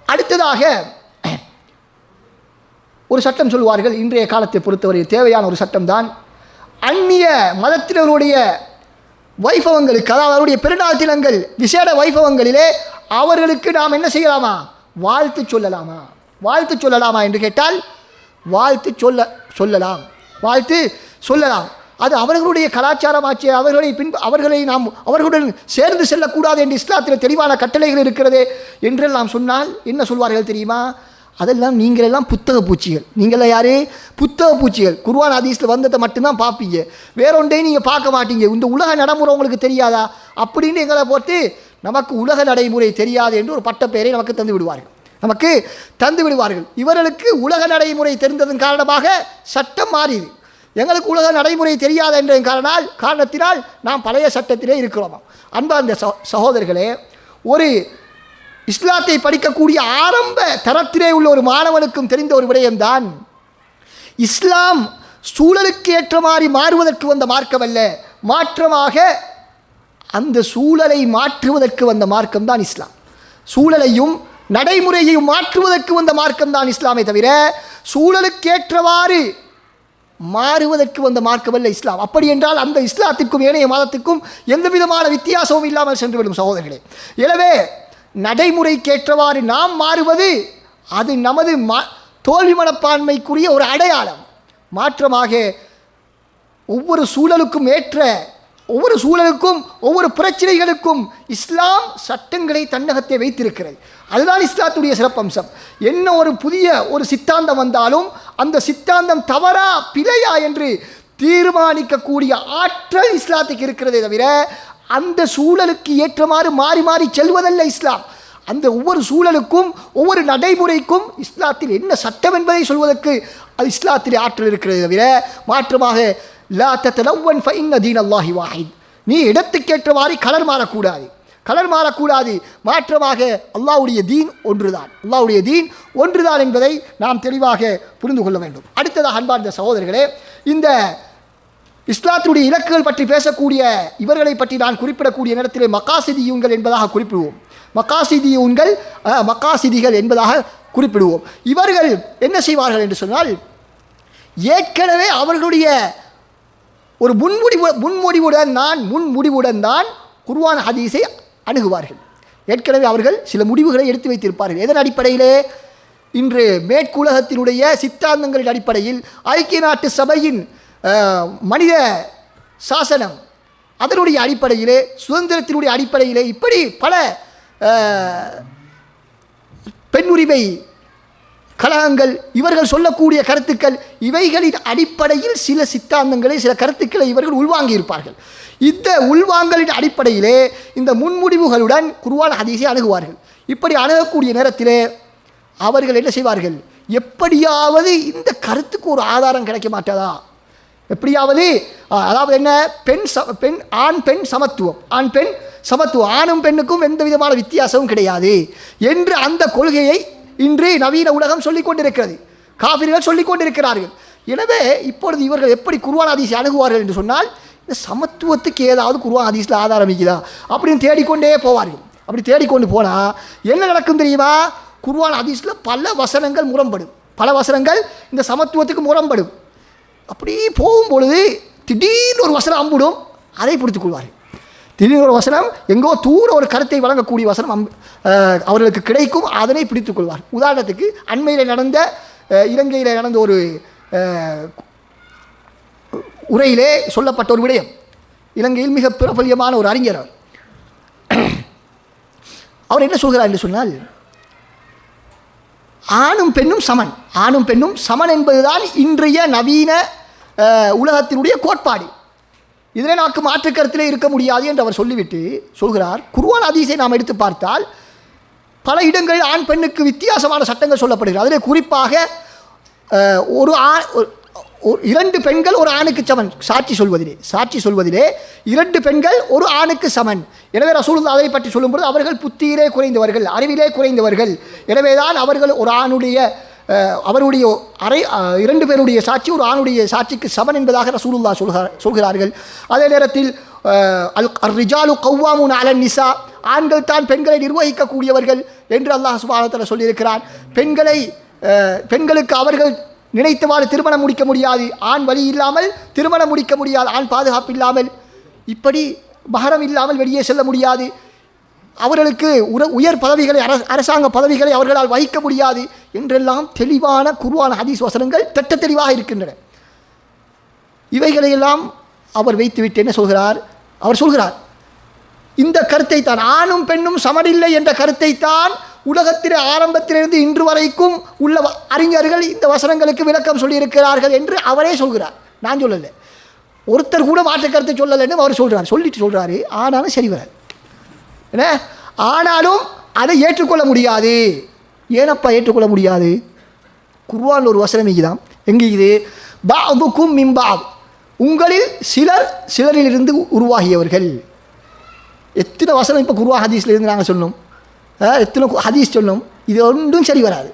அடுத்ததாக ஒரு சட்டம் சொல்வார்கள். இன்றைய காலத்தை பொறுத்தவரை தேவையான ஒரு சட்டம் தான் அந்நிய மதத்தினருடைய வைபவங்களுக்கு, அதாவது அவருடைய பெருநாள் தினங்கள், விசேட வைபவங்களிலே அவர்களுக்கு நாம் என்ன செய்யலாமா? வாழ்த்து சொல்லலாமா? வாழ்த்து சொல்லலாமா என்று கேட்டால் வாழ்த்து சொல்லலாம். அது அவர்களுடைய கலாச்சாரமாச்சு. அவர்களை நாம் அவர்களுடன் சேர்ந்து செல்லக்கூடாது என்று இஸ்லாத்தில் தெளிவான கட்டளைகள் இருக்கிறதே என்று நாம் சொன்னால் என்ன சொல்வார்கள் தெரியுமா? அதெல்லாம் நீங்களெல்லாம் புத்தக பூச்சிகள். நீங்களாம் யார்? புத்தக பூச்சிகள். குர்ஆன் ஹதீஸில் வந்ததை மட்டும்தான் பார்ப்பீங்க, வேறொன்றையும் நீங்கள் பார்க்க மாட்டீங்க. இந்த உலக நடைமுறை உங்களுக்கு தெரியாதா அப்படின்னு எங்களை போட்டு நமக்கு உலக நடைமுறை தெரியாது என்று ஒரு பட்டப்பெயரை நமக்கு தந்து விடுவார்கள். இவர்களுக்கு உலக நடைமுறை தெரிந்ததன் காரணமாக சட்டம் மாறியது. எங்களுக்கு உலக நடைமுறை தெரியாது என்ற காரணத்தினால் நாம் பழைய சட்டத்திலே இருக்கிறோம். அன்பார்ந்த சகோதரர்களே, ஒரு இஸ்லாத்தை படிக்கக்கூடிய ஆரம்ப தரத்திலே உள்ள ஒரு மாணவனுக்கும் தெரிந்த ஒரு விடயம்தான், இஸ்லாம் சூழலுக்கு ஏற்ற மாதிரி மாறுவதற்கு வந்த மார்க்கம் அல்ல, மாற்றமாக அந்த சூழலை மாற்றுவதற்கு வந்த மார்க்கம் தான் இஸ்லாம். சூழலையும் நடைமுறையையும் மாற்றுவதற்கு வந்த மார்க்கம் தான் இஸ்லாமை தவிர சூழலுக்கேற்றவாறு மாறுவதற்கு வந்த மார்க்கம் அல்ல இஸ்லாம். அப்படி என்றால் அந்த இஸ்லாத்திற்கும் ஏனைய மதத்துக்கும் எந்த விதமான வித்தியாசமும் இல்லாமல் சென்றுவிடும் சகோதரர்களே. எனவே நடைமுறைக்கேற்றவாறு நாம் மாறுவது அது நமது தோல்வி மனப்பான்மைக்குரிய ஒரு அடையாளம். மாற்றமாக ஒவ்வொரு சூழலுக்கும் ஒவ்வொரு பிரச்சனைகளுக்கும் இஸ்லாம் சட்டங்களை தன்னகத்தை வைத்திருக்கிறது. அதுதான் இஸ்லாத்துடைய சிறப்பம்சம். என்ன ஒரு புதிய ஒரு சித்தாந்தம் வந்தாலும் அந்த சித்தாந்தம் தவறா பிழையா என்று தீர்மானிக்கக்கூடிய ஆற்றல் இஸ்லாத்துக்கு இருக்கிறதே தவிர அந்த சூழலுக்கு ஏற்றமாறு மாறி மாறி செல்வதல்ல இஸ்லாம். அந்த ஒவ்வொரு சூழலுக்கும் ஒவ்வொரு நடைமுறைக்கும் இஸ்லாத்தில் என்ன சட்டம் என்பதை சொல்வதற்கு அது இஸ்லாத்திலே ஆற்றல் இருக்கிறது தவிர மாற்றமாக லா தத்தலவன் ஃபஇன்ன தீன் அல்லாஹி வாஹித், நீ இடத்துக்கேற்றவாறு கலர் மாறக்கூடாது. மாற்றமாக அல்லாஹ்வுடைய தீன் ஒன்றுதான் என்பதை நாம் தெளிவாக புரிந்து கொள்ள வேண்டும். அடுத்ததாக அன்பார்ந்த சகோதரர்களே, இந்த இஸ்லாத்துடைய இலக்குகள் பற்றி பேசக்கூடிய இவர்களை பற்றி நான் குறிப்பிடக்கூடிய நேரத்திலே மகாசிதியூன்கள் என்பதாக குறிப்பிடுவோம். மகாசிதிகள் என்பதாக குறிப்பிடுவோம். இவர்கள் என்ன செய்வார்கள் என்று சொன்னால், ஏற்கனவே அவர்களுடைய ஒரு முன்முடிவுடன் தான் குர்ஆன் ஹதீஸை அணுகுவார்கள். ஏற்கனவே அவர்கள் சில முடிவுகளை எடுத்து வைத்திருப்பார்கள். எதன் அடிப்படையிலே? இன்று மேற்குலகத்தினுடைய சித்தாந்தங்களின் அடிப்படையில், ஐக்கிய நாட்டு சபையின் மனித சாசனம் அதனுடைய அடிப்படையிலே, சுதந்திரத்தினுடைய அடிப்படையிலே, இப்படி பல பெண்ணுரிமை கழகங்கள் இவர்கள் சொல்லக்கூடிய கருத்துக்கள், இவைகளின் அடிப்படையில் சில சித்தாந்தங்களை சில கருத்துக்களை இவர்கள் உள்வாங்கி இருப்பார்கள். இந்த உள்வாங்கலின் அடிப்படையிலே இந்த முன்முடிவுகளுடன் குர்ஆன் ஹதீஸை அணுகுவார்கள். இப்படி அணுகக்கூடிய நேரத்திலே அவர்கள் என்ன செய்வார்கள்? எப்படியாவது இந்த கருத்துக்கு ஒரு ஆதாரம் கிடைக்க மாட்டாதா, எப்படியாவது, அதாவது என்ன, ஆண் பெண் சமத்துவம், ஆணும் பெண்ணுக்கும் எந்த விதமான வித்தியாசமும் கிடையாது என்று அந்த கொள்கையை இன்று நவீன உலகம் சொல்லிக் கொண்டிருக்கிறது, காஃபிர்கள் சொல்லிக் கொண்டிருக்கிறார்கள். எனவே இப்பொழுது இவர்கள் எப்படி குர்ஆன் ஹதீஸை அணுகுவார்கள் என்று சொன்னால், இந்த சமத்துவத்துக்கு ஏதாவது குர்ஆன் ஹதீஸில் ஆதாரம் இருக்குதா அப்படின்னு தேடிக்கொண்டே போவார்கள். அப்படி தேடிக்கொண்டு போனால் என்ன நடக்கும் தெரியுமா? குர்ஆன் ஹதீஸில் பல வசனங்கள் இந்த சமத்துவத்துக்கு முரண்படும். அப்படி போகும்பொழுது திடீர்னு ஒரு வசனம் அம்புடும், அதை பிடித்துக் கொள்வார்கள். திடீர்னு ஒரு வசனம், எங்கோ தூர ஒரு கருத்தை வழங்கக்கூடிய வசனம் அவர்களுக்கு கிடைக்கும், அதனை பிடித்துக் கொள்வார். உதாரணத்துக்கு அண்மையில் இலங்கையில் நடந்த ஒரு உரையிலே சொல்லப்பட்ட ஒரு விடயம். இலங்கையில் மிக பிரபல்யமான ஒரு அறிஞர் அவர் என்ன சொல்கிறார் என்று சொன்னால், ஆணும் பெண்ணும் சமன் என்பதுதான் இன்றைய நவீன உலகத்தினுடைய கோட்பாடு. இதில் நமக்கு மாற்று கருத்திலே இருக்க முடியாது என்று அவர் சொல்லிவிட்டு சொல்கிறார், குர்ஆன் ஹதீஸை நாம் எடுத்து பார்த்தால் பல இடங்களில் ஆண் பெண்ணுக்கு வித்தியாசமான சட்டங்கள் சொல்லப்படுகிறது. அதிலே குறிப்பாக இரண்டு பெண்கள் ஒரு ஆணுக்கு சமன், சாட்சி சொல்வதிலே இரண்டு பெண்கள் ஒரு ஆணுக்கு சமன். எனவே ரசூலுல்லாஹ் அதை பற்றி சொல்லும்போது அவர்கள் புத்தியிலே குறைந்தவர்கள், அறிவிலே குறைந்தவர்கள், எனவேதான் அவர்கள் ஒரு ஆணுடைய அவருடைய இரண்டு பேருடைய சாட்சி ஒரு ஆணுடைய சாட்சிக்கு சமன் என்பதாக ரசூலுல்லாஹ் சொல்கிறார்கள். அதே நேரத்தில் ரிஜாலு கவ்வாமூன அலன் நிசா, ஆண்கள் தான் பெண்களை நிர்வகிக்கக்கூடியவர்கள் என்று அல்லாஹ் சுப்ஹானஹு வ தஆலா சொல்லியிருக்கிறான். பெண்களுக்கு அவர்கள் நினைத்தவாறு திருமணம் முடிக்க முடியாது, ஆண் வழி இல்லாமல் திருமணம் முடிக்க முடியாது, ஆண் பாதுகாப்பு இல்லாமல், இப்படி மஹரம் இல்லாமல் வெளியே செல்ல முடியாது, அவர்களுக்கு உயர் பதவிகளை அரசாங்க பதவிகளை அவர்களால் வகிக்க முடியாது என்றெல்லாம் தெளிவான குர்ஆன் ஹதீஸ் வசனங்கள் திட்ட தெளிவாக இருக்கின்றன. இவைகளையெல்லாம் அவர் வைத்துவிட்டு என்ன சொல்கிறார்? அவர் சொல்கிறார், இந்த கருத்தை தான், ஆணும் பெண்ணும் சமனில்லை என்ற கருத்தை தான் உலகத்திலே ஆரம்பத்திலிருந்து இன்று வரைக்கும் உள்ள அறிஞர்கள் இந்த வசனங்களுக்கு விளக்கம் சொல்லியிருக்கிறார்கள் என்று அவரே சொல்கிறார். நான் சொல்லலை, ஒருத்தர் கூட மாற்று கருத்தை சொல்லலைன்னு அவர் சொல்கிறார். சொல்லிட்டு சொல்கிறாரு, ஆனாலும் சரி வராது என்ன. ஆனாலும் அதை ஏற்றுக்கொள்ள முடியாது. ஏனப்பா ஏற்றுக்கொள்ள முடியாது? குர்ஆனில் ஒரு வசனம் இங்குதான். எங்கே இது? பஅதுக்கும் மின் பஅத், உங்களில் சிலர் சிலரிலிருந்து உருவாகியவர்கள். எத்தனை வசனம் இப்போ குர்ஆன் ஹதீஸில் இருந்து நாங்கள் சொன்னோம், எத்தனை ஹதீஸ் சொன்னோம். இது ஒன்றும் சரி வராது.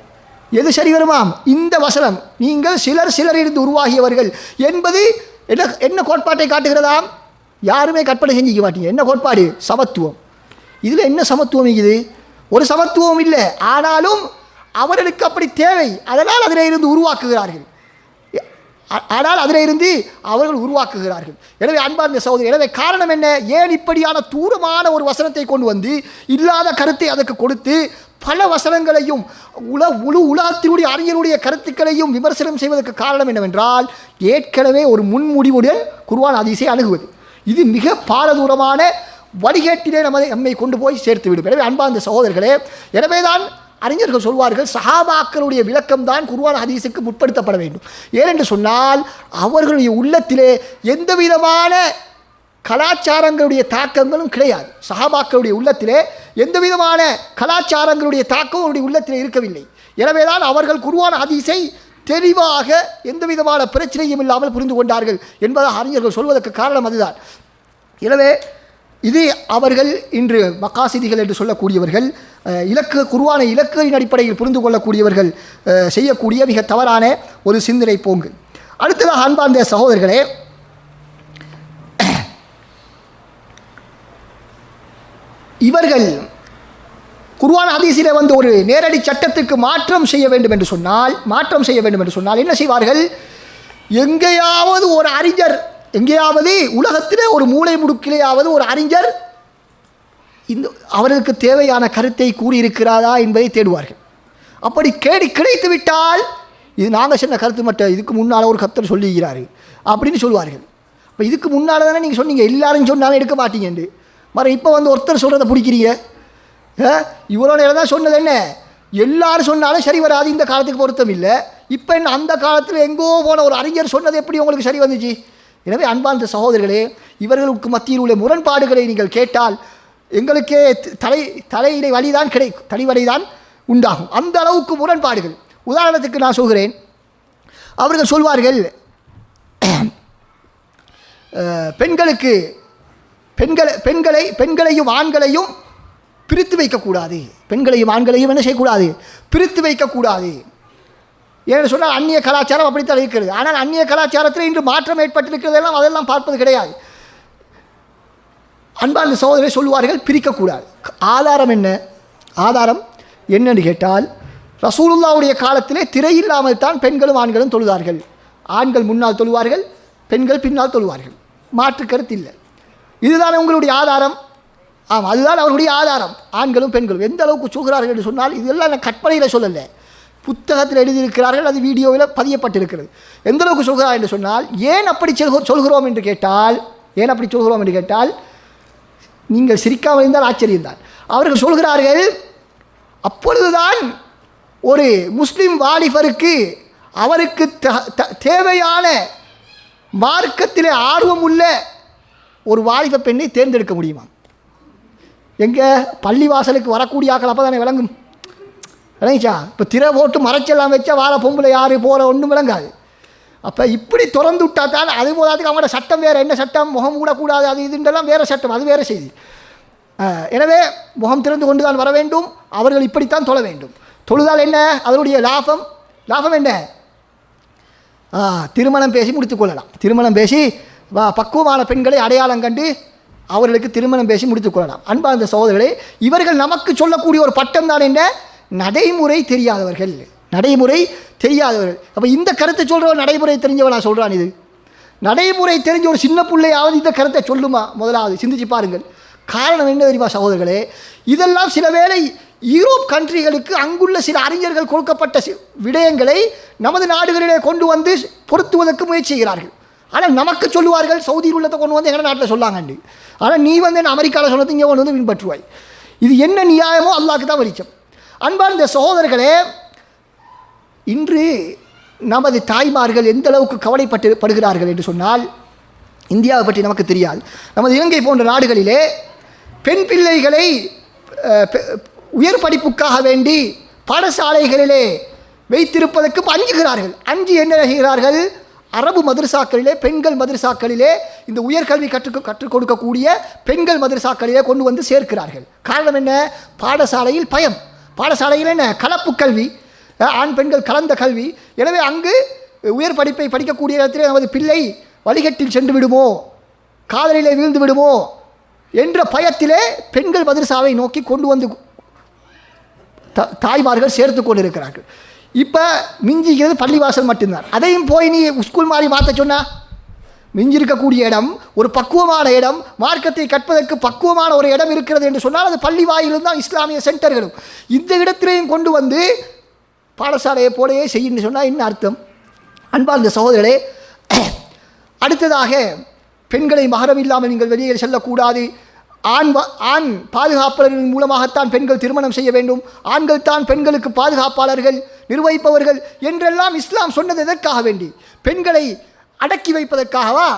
எது சரி வருமாம்? இந்த வசனம், நீங்கள் சிலர் சிலரிலிருந்து உருவாகியவர்கள் என்பது என்ன கோட்பாட்டை காட்டுகிறதாம்? யாருமே கற்பனை செஞ்சிக்க மாட்டீங்க. என்ன கோட்பாடு? சமத்துவம். இதில் என்ன சமத்துவம் இருக்குது? ஒரு சமத்துவம் இல்லை. ஆனாலும் அவர்களுக்கு அப்படி தேவை, அதனால் அதில் இருந்து உருவாக்குகிறார்கள். ஆனால் அதில் இருந்து அவர்கள் உருவாக்குகிறார்கள். எனவே அன்பார்ந்த சகோதரி, எனவே காரணம் என்ன? ஏன் இப்படியான தூரமான ஒரு வசனத்தை கொண்டு வந்து இல்லாத கருத்தை அதற்கு கொடுத்து பல வசனங்களையும் முழு உலகத்தினுடைய அறிஞருடைய கருத்துக்களையும் விமர்சனம் செய்வதற்கு காரணம் என்னவென்றால், ஏற்கனவே ஒரு முன்முடிவுடன் குர்ஆன் ஹதீஸை அணுகுவது. இது மிக பாரதூரமான வழிகேட்டிலே நம்மை கொண்டு போய் சேர்த்துவிடும். எனவே அன்பார்ந்த சகோதரர்களே, எனவேதான் அறிஞர்கள் சொல்வார்கள், சஹாபாக்களுடைய விளக்கம் தான் குர்ஆன் ஹதீஸுக்கு முற்படுத்தப்பட வேண்டும். ஏனென்று சொன்னால் அவர்களுடைய உள்ளத்திலே எந்த விதமான கலாச்சாரங்களுடைய தாக்கங்களும் கிடையாது. சஹாபாக்களுடைய உள்ளத்திலே எந்த விதமான கலாச்சாரங்களுடைய தாக்கம் அவருடைய உள்ளத்திலே இருக்கவில்லை. எனவேதான் அவர்கள் குர்ஆன் ஹதீஸை தெளிவாக எந்த விதமான பிரச்சனையும் இல்லாமல் புரிந்து கொண்டார்கள் என்பதாக அறிஞர்கள் சொல்வதற்கு காரணம் அதுதான். எனவே இது அவர்கள் இன்று மக்காசிதிகள் என்று சொல்லக்கூடியவர்கள், குர்ஆனை இலக்கின் அடிப்படையில் புரிந்து கொள்ளக்கூடியவர்கள் செய்யக்கூடிய மிக தவறான ஒரு சிந்தனை போங்கு. அடுத்ததாக அன்பார்ந்த சகோதரர்களே, இவர்கள் குர்ஆன் ஹதீஸிலே வந்து ஒரு நேரடி சட்டத்துக்கு மாற்றம் செய்ய வேண்டும் என்று சொன்னால் என்ன செய்வார்கள்? எங்கேயாவது ஒரு அறிஞர், எங்கேயாவது உலகத்திலே ஒரு மூலை முடுக்கிலேயாவது ஒரு அறிஞர் இந்த அவர்களுக்கு தேவையான கருத்தை கூறியிருக்கிறாரா என்பதை தேடுவார்கள். அப்படி கிடைத்து விட்டால், இது நாங்கள் சொன்ன கருத்து மட்டும், இதுக்கு முன்னால் ஒரு கருத்தர் சொல்லிக்கிறாரு அப்படின்னு சொல்லுவார்கள். இப்போ இதுக்கு முன்னால் தானே நீங்கள் சொன்னீங்க, எல்லாரும் சொன்னாலும் எடுக்க மாட்டீங்கன்னு. இப்போ வந்து ஒருத்தர் சொல்கிறத பிடிக்கிறீங்க. இவ்வளோ நேரம் தான் சொன்னது என்ன, எல்லாரும் சொன்னாலும் சரி வராது, இந்த காலத்துக்கு பொருத்தம் இல்லை. இப்போ என்ன, அந்த காலத்தில் எங்கோ போன ஒரு அறிஞர் சொன்னது எப்படி உங்களுக்கு சரி வந்துச்சு? எனவே அன்பார்ந்த சகோதரர்களே, இவர்களுக்கு மத்தியில் உள்ள முரண்பாடுகளை நீங்கள் கேட்டால் எங்களுக்கே தலையிடை வழிதான் கிடைக்கும், தலைவலிதான் உண்டாகும். அந்த அளவுக்கு முரண்பாடுகள். உதாரணத்துக்கு நான் சொல்கிறேன், அவர்கள் சொல்வார்கள், பெண்களையும் ஆண்களையும் பிரித்து வைக்கக்கூடாது. பெண்களையும் ஆண்களையும் என்ன செய்யக்கூடாது? பிரித்து வைக்கக்கூடாது. ஏன்னு சொன்னால் அந்நிய கலாச்சாரம் அப்படித்தான் இருக்கிறது. ஆனால் அந்நிய கலாச்சாரத்தில் இன்று மாற்றம் ஏற்பட்டிருக்கிறதெல்லாம் அதெல்லாம் பார்ப்பது கிடையாது. அன்பார்ந்த சகோதரரை சொல்லுவார்கள் பிரிக்கக்கூடாது. ஆதாரம் என்னன்னு கேட்டால், ரசூலுல்லாவுடைய காலத்திலே திரை இல்லாமல் தான் பெண்களும் ஆண்களும் தொழுதார்கள். ஆண்கள் முன்னால் தொழுவார்கள், பெண்கள் பின்னால் தொழுவார்கள். மாற்று கருத்து இல்லை. இதுதான் உங்களுடைய ஆதாரம். ஆமாம், அதுதான் அவர்களுடைய ஆதாரம். ஆண்களும் பெண்களும் எந்த அளவுக்கு சொல்கிறார்கள் என்று சொன்னால், இதெல்லாம் நான் கற்பனையில் சொல்லலை, புத்தகத்தில் எழுதியிருக்கிறார்கள், அது வீடியோவில் பதியப்பட்டிருக்கிறது. எந்த அளவுக்கு சொல்கிறார் என்று சொன்னால், ஏன் அப்படி சொல்கிறோம் என்று கேட்டால் நீங்கள் சிரிக்காமல் இருந்தால் ஆச்சரியம்தான். அவர்கள் சொல்கிறார்கள், அப்பொழுதுதான் ஒரு முஸ்லிம் வாலிபருக்கு அவருக்கு தேவையான மார்க்கத்திலே ஆர்வம் உள்ள ஒரு வாலிப பெண்ணை தேர்ந்தெடுக்க முடியுமா? எங்கே பள்ளி வாசலுக்கு வரக்கூடிய ஆக்கள் அப்போ தானே விளங்கும். விளங்கிச்சா? இப்போ திரை போட்டு மறைச்செல்லாம் வச்சா வார பொம்பளை யார் போகிற ஒன்றும் விளங்காது. அப்போ இப்படி திறந்து விட்டா தான் அது போதாதுக்கு அவங்களோட சட்டம் வேறு. என்ன சட்டம்? முகம் கூடக்கூடாது, அது இதுன்றெல்லாம் வேறு சட்டம், அது வேறு செய்தி. எனவே முகம் திறந்து கொண்டு தான் வர வேண்டும். அவர்கள் இப்படித்தான் தொழ வேண்டும். தொழுதால் என்ன அதனுடைய லாபம் என்ன? திருமணம் பேசி முடித்துக்கொள்ளலாம். திருமணம் பேசி பக்குவமான பெண்களை அடையாளம் கண்டு அவர்களுக்கு திருமணம் பேசி முடித்துக்கொள்ளலாம். அன்பார்ந்த சகோதரர்களே, இவர்கள் நமக்கு சொல்லக்கூடிய ஒரு பட்டம் தான் என்ன? நடைமுறை தெரியாதவர்கள். அப்போ இந்த கருத்தை சொல்கிறவன் நடைமுறை தெரிஞ்சவன் நான் சொல்கிறான். இது நடைமுறை தெரிஞ்ச ஒரு சின்ன பிள்ளையாவது இந்த கருத்தை சொல்லுமா? முதலாவது சிந்திச்சு பாருங்கள். காரணம் என்ன தெரியுமா சகோதரர்களே? இதெல்லாம் சில வேளை யூரோப் கண்ட்ரிகளுக்கு அங்குள்ள சில அறிஞர்கள் கொடுக்கப்பட்ட விடயங்களை நமது நாடுகளிலே கொண்டு வந்து பொருத்துவதற்கு முயற்சி செய்கிறார்கள். ஆனால் நமக்கு சொல்லுவார்கள், சவுதியில் உள்ளதை கொண்டு வந்து எங்கள் நாட்டில் சொல்லாங்கண்டு. ஆனால் நீ வந்து என்ன அமெரிக்காவில் சொன்னது இங்கே கொண்டு வந்து பின்பற்றுவாய். இது என்ன நியாயமோ அல்லாஹ்க்கு தான் வெளிச்சம். அன்பார்ந்த சகோதரர்களே, இன்று நமது தாய்மார்கள் எந்த அளவுக்கு கவலைப்படுகிறார்கள் என்று சொன்னால், இந்தியாவை பற்றி நமக்கு தெரியாது. நமது இலங்கை போன்ற நாடுகளிலே பெண் பிள்ளைகளை உயர் படிப்புக்காக வேண்டி பாடசாலைகளிலே வைத்திருப்பதற்கு அஞ்சுகிறார்கள். அஞ்சு என்ன செய்கிறார்கள்? அரபு மதரசாக்களிலே, பெண்கள் மதரசாக்களிலே, இந்த உயர்கல்வி கற்றுக் கொடுக்கக்கூடிய பெண்கள் மதரசாக்களிலே கொண்டு வந்து சேர்க்கிறார்கள். காரணம் என்ன? பாடசாலையில் பயம். பாடசாலையில் என்ன? கலப்பு கல்வி, ஆண் பெண்கள் கலந்த கல்வி. எனவே அங்கு உயர் படிப்பை படிக்கக்கூடிய இடத்திலே நமது பிள்ளை வழிகட்டில் சென்று விடுமோ, காதலிலே வீழ்ந்து விடுமோ என்ற பயத்திலே பெண்கள் மதரசாவை நோக்கி கொண்டு வந்து தாய்மார்கள் சேர்த்து கொண்டு இருக்கிறார்கள். இப்போ மிஞ்சிக்கிறது பள்ளிவாசல் மட்டும்தான். அதையும் போய் நீ ஸ்கூல் மாதிரி மாற்ற சொன்னால், மிஞ்சிருக்கக்கூடிய இடம் ஒரு பக்குவமான இடம், மார்க்கத்தை கற்பதற்கு பக்குவமான ஒரு இடம் இருக்கிறது என்று சொன்னால் அது பள்ளி வாயிலும் தான், இஸ்லாமிய சென்டர்களும். இந்த இடத்திலையும் கொண்டு வந்து பாடசாலையை போலவே செய்யணும்னு சொன்னால் என்ன அர்த்தம்? அன்பார்ந்த சகோதரர்களே, அடுத்ததாக பெண்களை மகரம் இல்லாமல் நீங்கள் வெளியே செல்லக்கூடாது. ஆண் பாதுகாப்பாளர்களின் மூலமாகத்தான் பெண்கள் திருமணம் செய்ய வேண்டும், ஆண்கள் தான் பெண்களுக்கு பாதுகாப்பாளர்கள், நிர்வகிப்பவர்கள் என்றெல்லாம் இஸ்லாம் சொன்னது எதற்காக வேண்டி? பெண்களை அடக்கி வைப்பதற்காகவா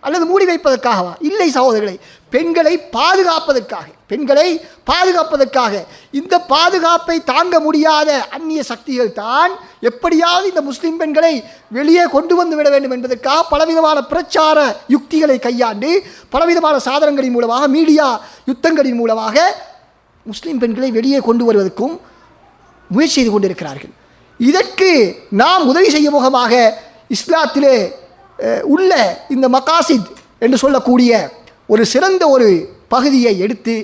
அல்லது மூடி வைப்பதற்காகவா? இல்லை சகோதரர்களை, பெண்களை பாதுகாப்பதற்காக, பெண்களை பாதுகாப்பதற்காக. இந்த பாதுகாப்பை தாங்க முடியாத அந்நிய சக்திகள் தான் எப்படியாவது இந்த முஸ்லிம் பெண்களை வெளியே கொண்டு வந்து விட வேண்டும் என்பதற்காக பலவிதமான பிரச்சார யுக்திகளை கையாண்டு, பலவிதமான சாதனங்களின் மூலமாக, மீடியா யுத்தங்களின் மூலமாக முஸ்லிம் பெண்களை வெளியே கொண்டு வருவதற்கும் முயற்சி செய்து கொண்டிருக்கிறார்கள். இதற்கு நாம் உதவி செய்ய முகமாக இஸ்லாத்திலே உள்ள இந்த மகாசித் என்று சொல்லக்கூடிய ஒரு சிறந்த ஒரு பகுதியை எடுத்து,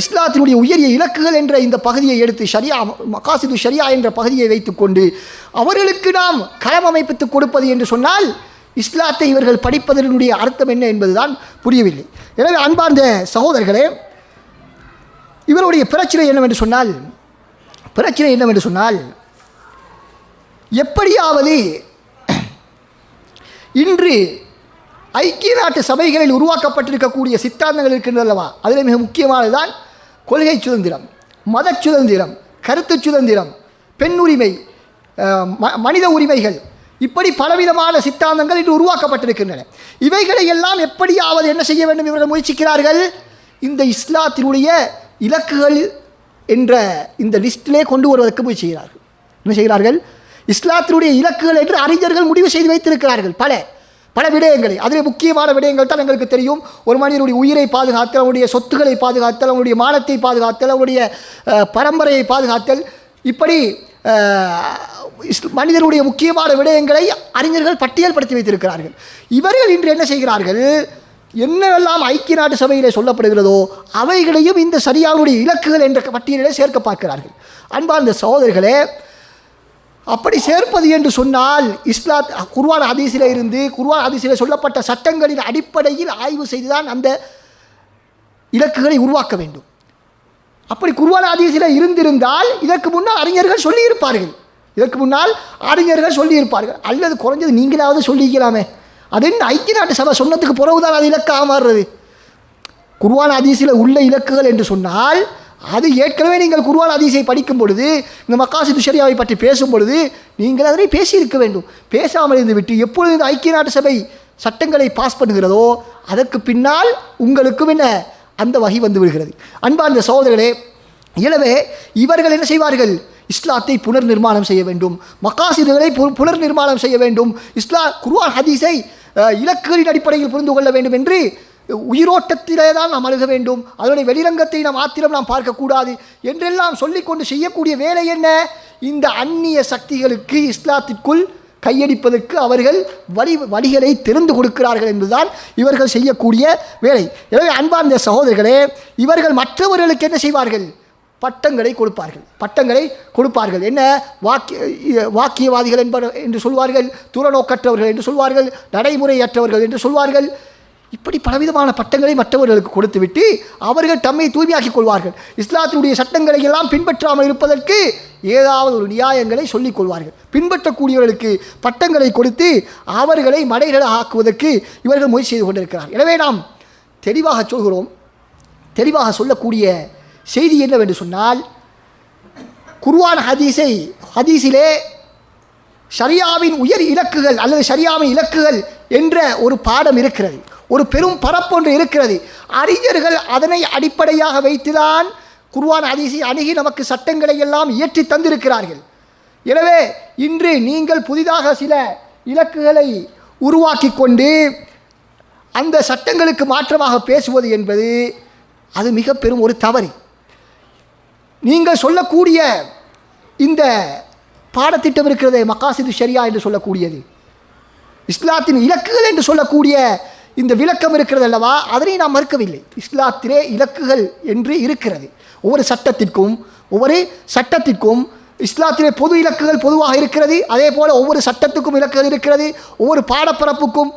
இஸ்லாத்தினுடைய உயரிய இலக்குகள் என்ற இந்த பகுதியை எடுத்து, ஷரியா மகாசிது ஷரியா என்ற பகுதியை வைத்துக்கொண்டு அவர்களுக்கு நாம் களம் அமைப்பித்து கொடுப்பது என்று சொன்னால், இஸ்லாத்தை இவர்கள் படிப்பதனுடைய அர்த்தம் என்ன என்பதுதான் புரியவில்லை. எனவே அன்பார்ந்த சகோதரர்களே, இவருடைய பிரச்சனை என்னவென்று சொன்னால் எப்படியாவது இன்று ஐக்கிய நாட்டு சபைகளில் உருவாக்கப்பட்டிருக்கக்கூடிய சித்தாந்தங்கள் இருக்கின்றனவா, அதில் மிக முக்கியமானதுதான் கொள்கை சுதந்திரம், மத சுதந்திரம், கருத்து சுதந்திரம், பெண் உரிமை, மனித உரிமைகள், இப்படி பலவிதமான சித்தாந்தங்கள் இன்று உருவாக்கப்பட்டிருக்கின்றன. இவைகளை எல்லாம் எப்படியாவது என்ன செய்ய வேண்டும் இவர்கள் முயற்சிக்கிறார்கள்? இந்த இஸ்லாத்தினுடைய இலக்குகள் என்ற இந்த லிஸ்டிலே கொண்டு வருவதற்கு முயற்சி செய்கிறார்கள். என்ன செய்கிறார்கள்? இஸ்லாத்தினுடைய இலக்குகள் என்று அறிஞர்கள் முடிவு செய்து வைத்திருக்கிறார்கள் பல விடயங்களை. அதில் முக்கியமான விடயங்கள் தான் எங்களுக்கு தெரியும். ஒரு மனிதனுடைய உயிரை பாதுகாத்தல், அவனுடைய சொத்துக்களை பாதுகாத்தல், அவனுடைய மானத்தை பாதுகாத்தல், அவனுடைய பரம்பரையை பாதுகாத்தல், இப்படி மனிதனுடைய முக்கியமான விடயங்களை அறிஞர்கள் பட்டியல்படுத்தி வைத்திருக்கிறார்கள். இவர்கள் இன்று என்ன செய்கிறார்கள்? என்னவெல்லாம் ஐக்கிய நாட்டு சபையிலே சொல்லப்படுகிறதோ அவைகளையும் இந்த சரியானுடைய இலக்குகள் என்ற பட்டியலிலே சேர்க்க பார்க்கிறார்கள். அன்பார்ந்த சகோதரர்களே, அப்படி சேர்ப்பது என்று சொன்னால் குர்ஆன் ஹதீஸிலே சொல்லப்பட்ட சட்டங்களின் அடிப்படையில் ஆய்வு செய்துதான் அந்த இலக்குகளை உருவாக்க வேண்டும். அப்படி குர்ஆன் ஹதீஸிலே இருந்திருந்தால் இதற்கு முன்னால் அறிஞர்கள் சொல்லியிருப்பார்கள், அல்லது குறைஞ்சது நீங்களாவது சொல்லிக்கலாமே. அது என்ன ஐக்கிய நாட்டு சபை சொன்னதுக்கு பிறகுதான் அது இலக்காக மாறுறது? குர்ஆன் ஹதீஸில் உள்ள இலக்குகள் என்று சொன்னால் அது ஏற்கனவே நீங்கள் குர்ஆன் ஹதீஸை படிக்கும் பொழுது, இந்த மகாசிது ஷரியாவை பற்றி பேசும் பொழுது நீங்கள் அதனை பேசியிருக்க வேண்டும். பேசாமல் இருந்து விட்டு எப்பொழுது இந்த ஐக்கிய நாட்டு சபை சட்டங்களை பாஸ் பண்ணுகிறதோ அதற்கு பின்னால் உங்களுக்கும் என்ன அந்த வகை வந்து விடுகிறது. அன்பார்ந்த சகோதரர்களே, எனவே இவர்கள் என்ன செய்வார்கள்? இஸ்லாத்தை புனர் நிர்மாணம் செய்ய வேண்டும், மகாசிதுகளை புனர் நிர்மாணம் செய்ய வேண்டும், குர்ஆன் ஹதீஸை இலக்குகளின் அடிப்படையில் புரிந்து கொள்ள வேண்டும் என்று உயிரோட்டத்திலே தான் நாம் அணுக வேண்டும். அதனுடைய வெளிரங்கத்தை நாம் பார்க்கக்கூடாது என்றெல்லாம் சொல்லிக்கொண்டு செய்யக்கூடிய வேலை என்ன? இந்த அந்நிய சக்திகளுக்கு இஸ்லாத்திற்குள் கையடிப்பதற்கு அவர்கள் வழிகளை திறந்து கொடுக்கிறார்கள் என்பதுதான் இவர்கள் செய்யக்கூடிய வேலை. எனவே அன்பார்ந்த சகோதரர்களே, இவர்கள் மற்றவர்களுக்கு என்ன செய்வார்கள்? பட்டங்களை கொடுப்பார்கள். என்ன? வாக்கியவாதிகள் என்று சொல்வார்கள், தூரநோக்கற்றவர்கள் என்று சொல்வார்கள், நடைமுறையற்றவர்கள் என்று சொல்வார்கள். இப்படி பலவிதமான பட்டங்களை மற்றவர்களுக்கு கொடுத்துவிட்டு அவர்கள் தம்மை தூய்மையாக்கிக் கொள்வார்கள். இஸ்லாத்தினுடைய சட்டங்களை எல்லாம் பின்பற்றாமல் இருப்பதற்கு ஏதாவது ஒரு நியாயங்களை சொல்லிக் கொள்வார்கள். பின்பற்றக்கூடியவர்களுக்கு பட்டங்களை கொடுத்து அவர்களை மடைகளாக ஆக்குவதற்கு இவர்கள் முயற்சி செய்து கொண்டிருக்கிறார்கள். எனவே நாம் தெளிவாக சொல்லக்கூடிய செய்தி என்னவென்று சொன்னால், குர்ஆன் ஹதீஸிலே ஷரியாவின் உயர் இலக்குகள் அல்லது ஷரியாவின் இலக்குகள் என்ற ஒரு பாடம் இருக்கிறது, ஒரு பெரும் பரப்பொன்று இருக்கிறது. அறிஞர்கள் அதனை அடிப்படையாக வைத்துதான் குர்ஆன் ஹதீஸை அணுகி நமக்கு சட்டங்களை எல்லாம் இயற்றி தந்திருக்கிறார்கள். எனவே இன்று நீங்கள் புதிதாக சில இலக்குகளை உருவாக்கி கொண்டு அந்த சட்டங்களுக்கு மாற்றமாக பேசுவது என்பது அது மிக பெரும் ஒரு தவறு. நீங்கள் சொல்லக்கூடிய இந்த பாடத்திட்டம் இருக்கிறதே, மகாசிது ஷரியா என்று சொல்லக்கூடியது, இஸ்லாத்தின் இலக்குகள் என்று சொல்லக்கூடிய இந்த விளக்கம் இருக்கிறது அல்லவா, அதனை நாம் மறுக்கவில்லை. இஸ்லாத்திலே இலக்குகள் என்று இருக்கிறது. ஒவ்வொரு சட்டத்திற்கும் இஸ்லாத்திலே பொது இலக்குகள் பொதுவாக இருக்கிறது. அதே போல் ஒவ்வொரு சட்டத்துக்கும் இலக்குகள் இருக்கிறது, ஒவ்வொரு பாடப்பரப்புக்கும்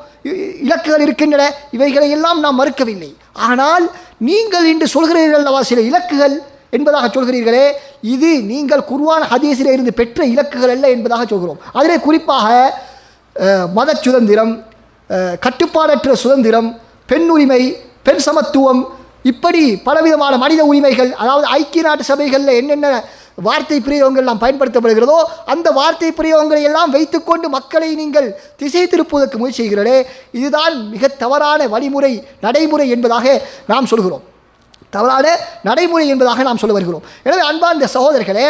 இலக்குகள் இருக்கின்றன. இவைகளை எல்லாம் நாம் மறுக்கவில்லை. ஆனால் நீங்கள் இன்று சொல்கிறீர்கள் அல்லவா சில இலக்குகள் என்பதாக சொல்கிறீர்களே, இது நீங்கள் குர்ஆன் ஹதீஸிலே இருந்து பெற்ற இலக்குகள் அல்ல என்பதாக சொல்கிறோம். அதிலே குறிப்பாக மத சுதந்திரம், கட்டுப்பாடற்ற சுதந்திரம், பெண் உரிமை, பெண் சமத்துவம், இப்படி பலவிதமான மனித உரிமைகள், அதாவது ஐக்கிய நாட்டு சபைகளில் என்னென்ன வார்த்தை பிரயோகங்கள் எல்லாம் பயன்படுத்தப்படுகிறதோ அந்த வார்த்தை பிரயோகங்களை எல்லாம் வைத்துக்கொண்டு மக்களை நீங்கள் திசை திருப்புவதற்கு முயற்சி செய்கிறீர்களே, இதுதான் மிக தவறான வழிமுறை, நடைமுறை என்பதாக நாம் சொல்கிறோம். தவறான நடைமுறை என்பதாக நாம் சொல்ல வருகிறோம். எனவே அன்பார்ந்த சகோதரர்களே,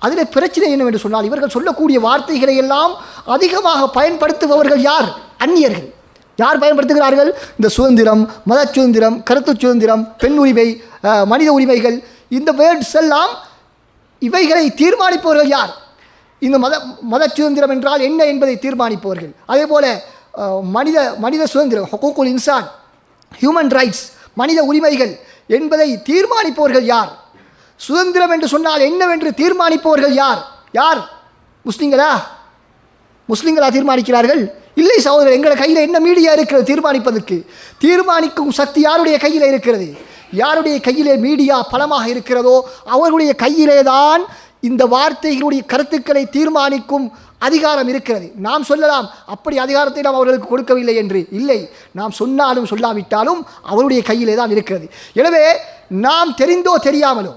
அதில் பிரச்சனை என்னவென்று சொன்னால், இவர்கள் சொல்லக்கூடிய வார்த்தைகளை எல்லாம் அதிகமாக பயன்படுத்துபவர்கள் யார்? அந்நியர்கள். யார் பயன்படுத்துகிறார்கள்? இந்த சுதந்திரம், மத சுதந்திரம், கருத்து சுதந்திரம், பெண் உரிமை, மனித உரிமைகள், இந்த வேர்ட்ஸ் எல்லாம் இவைகளை தீர்மானிப்பவர்கள் யார்? இந்த மத சுதந்திரம் என்றால் என்ன என்பதை தீர்மானிப்பவர்கள். அதே போல மனித சுதந்திரம், ஹுகூகுல் இன்சான், ஹியூமன் ரைட்ஸ், மனித உரிமைகள் என்பதை தீர்மானிப்பவர்கள் யார்? சுதந்திரம் என்று சொன்னால் என்னவென்று தீர்மானிப்பவர்கள் யார்? யார்? முஸ்லிம்களா தீர்மானிக்கிறார்கள்? இல்லை சகோதரர், எங்கள் கையில் என்ன மீடியா இருக்கிறது தீர்மானிப்பதற்கு? தீர்மானிக்கும் சக்தி யாருடைய கையில் இருக்கிறது? யாருடைய கையிலே மீடியா பலமாக இருக்கிறதோ அவர்களுடைய கையிலே தான் இந்த வார்த்தைகளுடைய கருத்துக்களை தீர்மானிக்கும் அதிகாரம் இருக்கிறது. நாம் சொல்லலாம் அப்படி அதிகாரத்தை நாம் அவர்களுக்கு கொடுக்கவில்லை என்று. இல்லை, நாம் சொன்னாலும் சொல்லாவிட்டாலும் அவருடைய கையிலே தான் இருக்கிறது. எனவே நாம் தெரிந்தோ தெரியாமலோ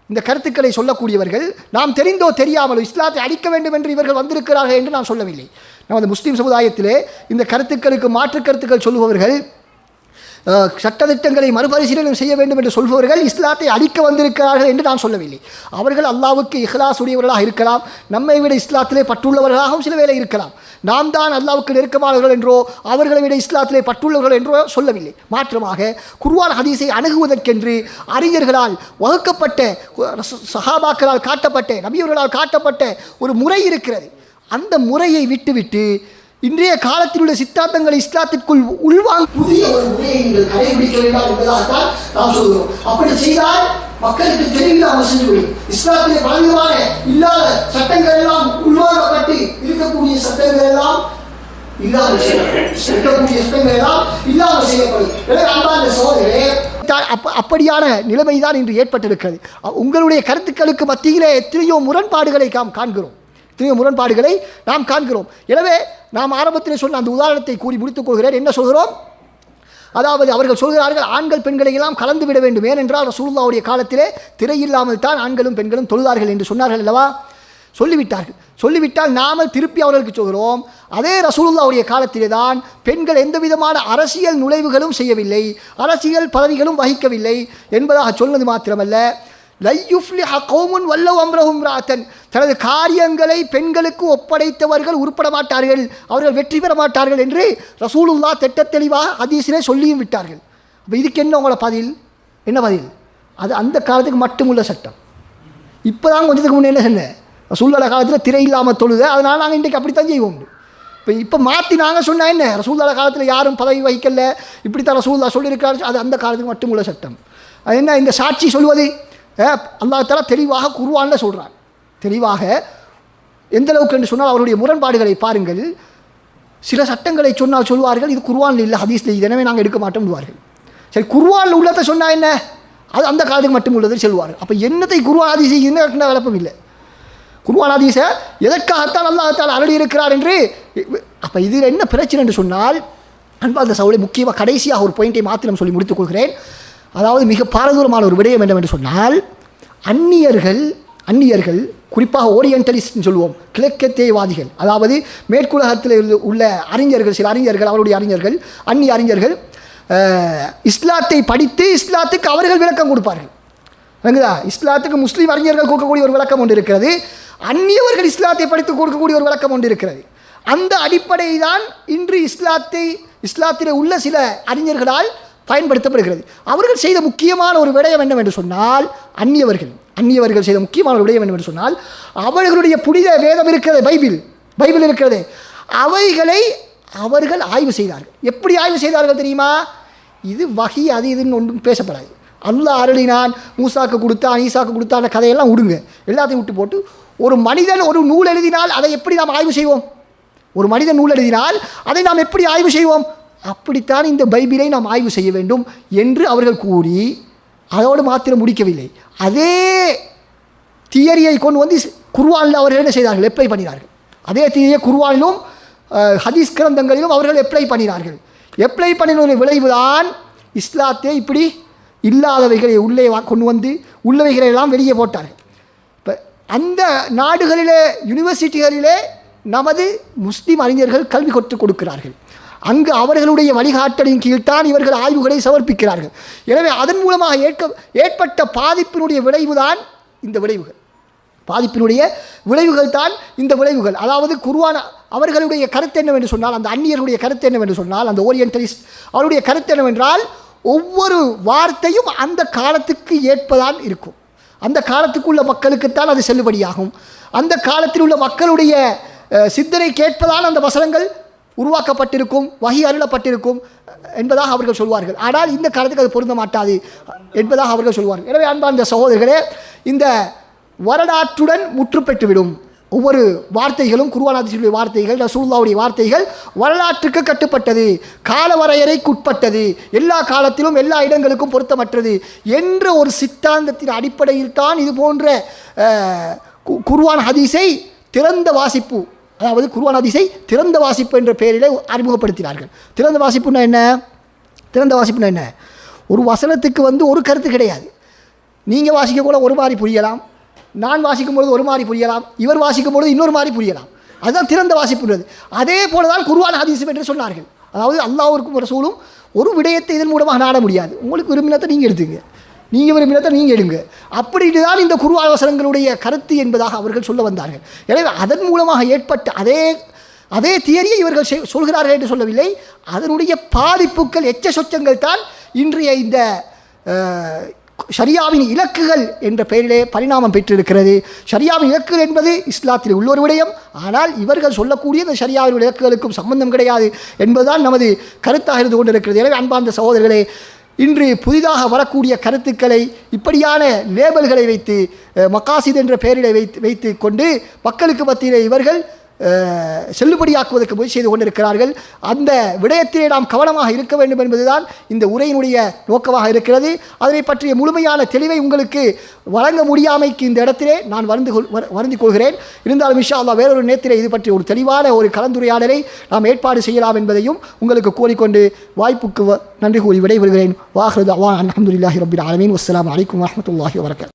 இந்த கருத்துக்களை சொல்லக்கூடியவர்கள், நாம் தெரிந்தோ தெரியாமலோ இஸ்லாத்தை அழிக்க வேண்டும் என்று இவர்கள் வந்திருக்கிறார்கள் என்று நான் சொல்லவில்லை. நமது முஸ்லீம் சமுதாயத்திலே இந்த கருத்துக்களுக்கு மாற்று கருத்துக்கள் சொல்லுபவர்கள், சட்டத்திட்டங்களை மறுபரிசீலனை செய்ய வேண்டும் என்று சொல்பவர்கள் இஸ்லாத்தை அழிக்க வந்திருக்கிறார்கள் என்று நான் சொல்லவில்லை. அவர்கள் அல்லாஹ்வுக்கு இஹ்லாஸ் உடையவர்களாக இருக்கலாம், நம்மை விட இஸ்லாத்திலே பற்றுள்ளவர்களாகவும் சில வேளை இருக்கலாம். நாம் தான் அல்லாஹ்வுக்கு நெருக்கமானவர்கள் என்றோ அவர்களை விட இஸ்லாத்திலே பற்றுள்ளவர்கள் என்றோ சொல்லவில்லை. மாற்றமாக குர்ஆன் ஹதீஸை அணுகுவதற்கென்று அறிஞர்களால் வகுக்கப்பட்ட, சஹாபாக்களால் காட்டப்பட்ட, நபியவர்களால் காட்டப்பட்ட ஒரு முறை இருக்கிறது. அந்த முறையை விட்டுவிட்டு இன்றைய காலத்தில் உள்ள சித்தாந்தங்களை இஸ்லாத்திற்குள் உள்வாங்க புதிய ஒரு முறையை நீங்கள் கடைபிடிக்க வேண்டாம் என்பதால்தான் நாம் சொல்கிறோம். அப்படி செய்தால் மக்களுக்கு தெளிவில்லாமல் சென்றுவிடும். இஸ்லாத்திலே பலவிதமான இல்லாத சட்டங்கள் எல்லாம் உள்வாங்கப்பட்டு இருக்கக்கூடிய சட்டங்கள் எல்லாம் இல்லாமல் செய்யப்படும். அன்பார்ந்த சகோதரரே, அப்படியான நிலைமைதான் இன்று ஏற்பட்டிருக்கிறது. உங்களுடைய கருத்துக்களுக்கு மத்தியிலே எத்தனையோ முரண்பாடுகளை நாம் காண்கிறோம். எனவே நாம் ஆரம்பத்தில் சொன்ன அந்த உதாரணத்தை கூறி முடித்துக் கொள்கிறேன். என்ன சொல்கிறோம்? அதாவது அவர்கள் சொல்கிறார்கள் ஆண்கள் பெண்களை எல்லாம் கலந்து விட வேண்டும், ஏனென்றால் ரசூலுல்லாஹ்வுடைய காலத்திலே திரையில்லாமல் தான் ஆண்களும் பெண்களும் தொழுதார்கள் என்று சொன்னார்கள் அல்லவா? சொல்லிவிட்டால் நாமல் திருப்பி அவர்களுக்கு சொல்கிறோம், அதே ரசூலுல்லாஹ்வுடைய காலத்திலே தான் பெண்கள் எந்த விதமான அரசியல் நுழைவுகளும் செய்யவில்லை, அரசியல் பதவிகளும் வகிக்கவில்லை என்பதாக சொன்னது மாத்திரமல்ல, லையுஃப்லிஹ கௌமுன் வல்லவ் அம்ரஹும் இம்ராஅத்தன், தனது காரியங்களை பெண்களுக்கு ஒப்படைத்தவர்கள் உருப்பட மாட்டார்கள், அவர்கள் வெற்றி பெற மாட்டார்கள் என்று ரசூலுல்லாஹ் திட்டத்தெளிவாக ஹதீஸிலே சொல்லியும் விட்டார்கள். அப்போ இதுக்கு என்ன உங்களோட பதில்? என்ன பதில்? அது அந்த காலத்துக்கு மட்டுமுள்ள சட்டம். இப்போ தான் கொஞ்சத்துக்கு முன்னே என்ன சொன்னேன், ரசூலுல்லாஹ் காலத்தில் திரை இல்லாமல் தொழுது, அதனால் நாங்கள் இன்றைக்கு அப்படித்தான் செய்வோம். இப்போ மாற்றி நாங்கள் சொன்னால் என்ன, ரசூலுல்லாஹ் காலத்தில் யாரும் பதவி வகிக்கல, இப்படித்தான் ரசூலுல்லாஹ் சொல்லியிருக்காரு, அது அந்த காலத்துக்கு மட்டுமுள்ள சட்டம். அது என்ன இந்த சாட்சி சொல்வது? அல்லாஹ் தஆலா தெளிவாக குர்ஆனில் சொல்கிறான். தெளிவாக எந்த அளவுக்கு என்று சொன்னால் அவருடைய முரண்பாடுகளை பாருங்கள். சில சட்டங்களை சொன்னால் சொல்வார்கள் இது குர்ஆனில் இல்லை, ஹதீஸில் இது, எனவே நாங்கள் எடுக்க மாட்டோம்வார்கள். சரி, குர்ஆனில் உள்ளதை சொன்னால் என்ன, அது அந்த காலத்துக்கு மட்டும் உள்ளதை சொல்வார்கள். அப்போ என்னத்தை குர்ஆன் ஹதீஸ் என்ன விளப்பம் இல்லை. குர்ஆன் ஹதீஸை எதற்காகத்தான் அல்லாஹ் தஆலா அருளி இருக்கிறார் என்று. அப்போ இதில் என்ன பிரச்சனை என்று சொன்னால், அன்பார்ந்த சகோதரர்களே, முக்கியமாக கடைசியாக ஒரு பாயிண்டை மாத்திரம் சொல்லி முடித்துக் கொள்கிறேன். அதாவது மிக பாரதூரமான ஒரு விடயம் என்னவென்று சொன்னால், அந்நியர்கள், குறிப்பாக ஓரியன்டலிஸ்ட்னு சொல்லுவோம், கிழக்கத்தேவாதிகள், அதாவது மேற்குலகத்தில் உள்ள அறிஞர்கள், சில அறிஞர்கள், அவருடைய அறிஞர்கள், அந்நிய அறிஞர்கள் இஸ்லாத்தை படித்து இஸ்லாத்துக்கு அவர்கள் விளக்கம் கொடுப்பார்கள். விளங்குதா? இஸ்லாத்துக்கு முஸ்லீம் அறிஞர்கள் கொடுக்கக்கூடிய ஒரு விளக்கம் ஒன்று இருக்கிறது, அந்நியவர்கள் இஸ்லாத்தை படித்து கொடுக்கக்கூடிய ஒரு விளக்கம் ஒன்று இருக்கிறது. அந்த அடிப்படை தான் இன்று இஸ்லாத்திலே உள்ள சில அறிஞர்களால் பயன்படுத்தப்படுகிறது. அவர்கள் செய்த முக்கியமான ஒரு விடயம் என்னவென்று சொன்னால், அந்நியவர்கள் செய்த முக்கியமான ஒரு விடயம் என்னவென்று சொன்னால், அவர்களுடைய புனித வேதம் இருக்கிறது, பைபிள் இருக்கிறது, அவைகளை அவர்கள் ஆய்வு செய்தார்கள். எப்படி ஆய்வு செய்தார்கள் தெரியுமா? இது வஹி, அது இதுன்னு ஒன்றும் பேசப்படாது. அல்லாஹ் அருளினான், மூசாக்கு கொடுத்தான், ஈசாக்கு கொடுத்தான், அந்த கதையெல்லாம் விடுங்க, எல்லாத்தையும் விட்டு போட்டு ஒரு மனிதன் ஒரு நூல் எழுதினால் அதை எப்படி நாம் ஆய்வு செய்வோம்? ஒரு மனிதன் நூல் எழுதினால் அதை நாம் எப்படி ஆய்வு செய்வோம்? அப்படித்தான் இந்த பைபிளை நாம் ஆய்வு செய்ய வேண்டும் என்று அவர்கள் கூறி அதோடு மாத்திரம் முடிக்கவில்லை. அதே தியரியை கொண்டு வந்து குர்ஆனில் அவர்கள் என்ன செய்தார்கள்? அப்ளை பண்ணினார்கள். அதே தியரியை குர்ஆனிலும் ஹதீஸ் கிரந்தங்களிலும் அவர்கள் அப்ளை பண்ணினார்கள். அப்ளை பண்ணின விளைவுதான் இஸ்லாத்தை இப்படி இல்லாதவைகளை உள்ளே கொண்டு வந்து உள்ளவைகளை எல்லாம் வெளியே போட்டார்கள். இப்போ அந்த நாடுகளிலே, யூனிவர்சிட்டிகளிலே நமது முஸ்லீம் அறிஞர்கள் கல்வி கற்றுக் கொடுக்கிறார்கள். அங்கு அவர்களுடைய வழிகாட்டலின் கீழ்தான் இவர்கள் ஆய்வுகளை சமர்ப்பிக்கிறார்கள். எனவே அதன் மூலமாக ஏற்பட்ட பாதிப்பினுடைய விளைவுதான் இந்த விளைவுகள். தான் இந்த விளைவுகள். அதாவது குர்ஆன் அவர்களுடைய கருத்து என்னவென்று சொன்னால், அந்த அந்நியர்களுடைய கருத்து என்னவென்று சொன்னால், அந்த ஓரியன்டலிஸ்ட் அவருடைய கருத்து என்னவென்றால், ஒவ்வொரு வார்த்தையும் அந்த காலத்துக்கு ஏற்பதான் இருக்கும். அந்த காலத்துக்குள்ள மக்களுக்குத்தான் அது செல்லுபடியாகும். அந்த காலத்தில் உள்ள மக்களுடைய சிந்தனை கேட்பதால் அந்த வசனங்கள் உருவாக்கப்பட்டிருக்கும், வஹி அருளப்பட்டிருக்கும் என்பதாக அவர்கள் சொல்வார்கள். ஆனால் இந்த காலத்துக்கு அது பொருந்த மாட்டாது என்பதாக அவர்கள் சொல்வார்கள். எனவே அன்பார்ந்த சகோதரர்களே, இந்த வரலாற்றுடன் முற்று பெற்றுவிடும். ஒவ்வொரு வார்த்தைகளும், குர்ஆன் ஹதீஸுடைய வார்த்தைகள், ரசூலுல்லாஹ்வுடைய வார்த்தைகள் வரலாற்றுக்கு கட்டுப்பட்டது, கால வரையறைக்குட்பட்டது, எல்லா காலத்திலும் எல்லா இடங்களுக்கும் பொருத்தமற்றது என்ற ஒரு சித்தாந்தத்தின் அடிப்படையில் தான் இது போன்ற குர்ஆன் ஹதீஸை திறந்த வாசிப்பு, அதாவது குர்ஆன் ஹதீஸை திறந்த வாசிப்பு என்ற பெயரில் அறிமுகப்படுத்தினார்கள். திறந்த வாசிப்புன்னா என்ன? ஒரு வசனத்துக்கு ஒரு கருத்து கிடையாது. நீங்கள் வாசிக்க கூட ஒரு மாதிரி புரியலாம், நான் வாசிக்கும்பொழுது ஒரு மாதிரி புரியலாம், இவர் வாசிக்கும்பொழுது இன்னொரு மாதிரி புரியலாம். அதுதான் திறந்த வாசிப்புன்றது. அதே போல தான் குர்ஆன் ஹதீஸும் என்று சொன்னார்கள். அதாவது அல்லாஹ்வுக்கும் ரசூலும் ஒரு விடயத்தை இதன் மூலமாக நாட முடியாது. உங்களுக்கு விரும்பினத்தை நீங்கள் எடுத்துங்க, நீங்கள் விரும்பினத்தை நீங்கள் எடுங்க. அப்படின்ட்டு தான் இந்த குர்ஆன் வசனங்களுடைய கருத்து என்பதாக அவர்கள் சொல்ல வந்தார்கள். எனவே அதன் மூலமாக ஏற்பட்ட அதே தியரியை இவர்கள் சொல்கிறார்கள் என்று சொல்லவில்லை. அதனுடைய பாதிப்புகள், எச்ச சொச்சங்கள் தான் இன்றைய இந்த ஷரியாவின் இலக்குகள் என்ற பெயரிலே பரிணாமம் பெற்றிருக்கிறது. ஷரியாவின் இலக்குகள் என்பது இஸ்லாத்தில் உள்ள ஒரு விடயம். ஆனால் இவர்கள் சொல்லக்கூடிய இந்த ஷரியாவின் இலக்குகளுக்கும் சம்பந்தம் கிடையாது என்பதுதான் நமது கருத்தாக இருந்து கொண்டிருக்கிறது. எனவே அன்பார்ந்த சகோதரர்களே, இன்று புதிதாக வரக்கூடிய கருத்துக்களை இப்படியான லேபல்களை வைத்து, மகாசித் என்ற பெயரிலே வைத்து கொண்டு மக்களுக்கு மத்தியிலே இவர்கள் செல்லுபடியாக்குவதற்கு முயற்சி செய்து கொண்டிருக்கிறார்கள். அந்த விடயத்திலே நாம் கவனமாக இருக்க வேண்டும் என்பதுதான் இந்த உரையினுடைய நோக்கமாக இருக்கிறது. அதனை பற்றிய முழுமையான தெளிவை உங்களுக்கு வழங்க முடியாமைக்கு இந்த இடத்திலே நான் வருந்திக் கொள்கிறேன். இருந்தாலும் இன்ஷா அல்லாஹ் வேறொரு நேரத்திலே இது பற்றி ஒரு தெளிவான ஒரு கலந்துரையாடலை நாம் ஏற்பாடு செய்யலாம் என்பதையும் உங்களுக்கு கோரிக்கொண்டு வாய்ப்புக்கு நன்றி கூறி விடைபெறுகிறேன். வாஹிரு தஅவானா அல்ஹம்துலில்லாஹி ரப்பில் ஆலமீன். வஸ்ஸலாமு அலைக்கும் வரஹ்மத்துல்லாஹி வபரகாத்துஹு.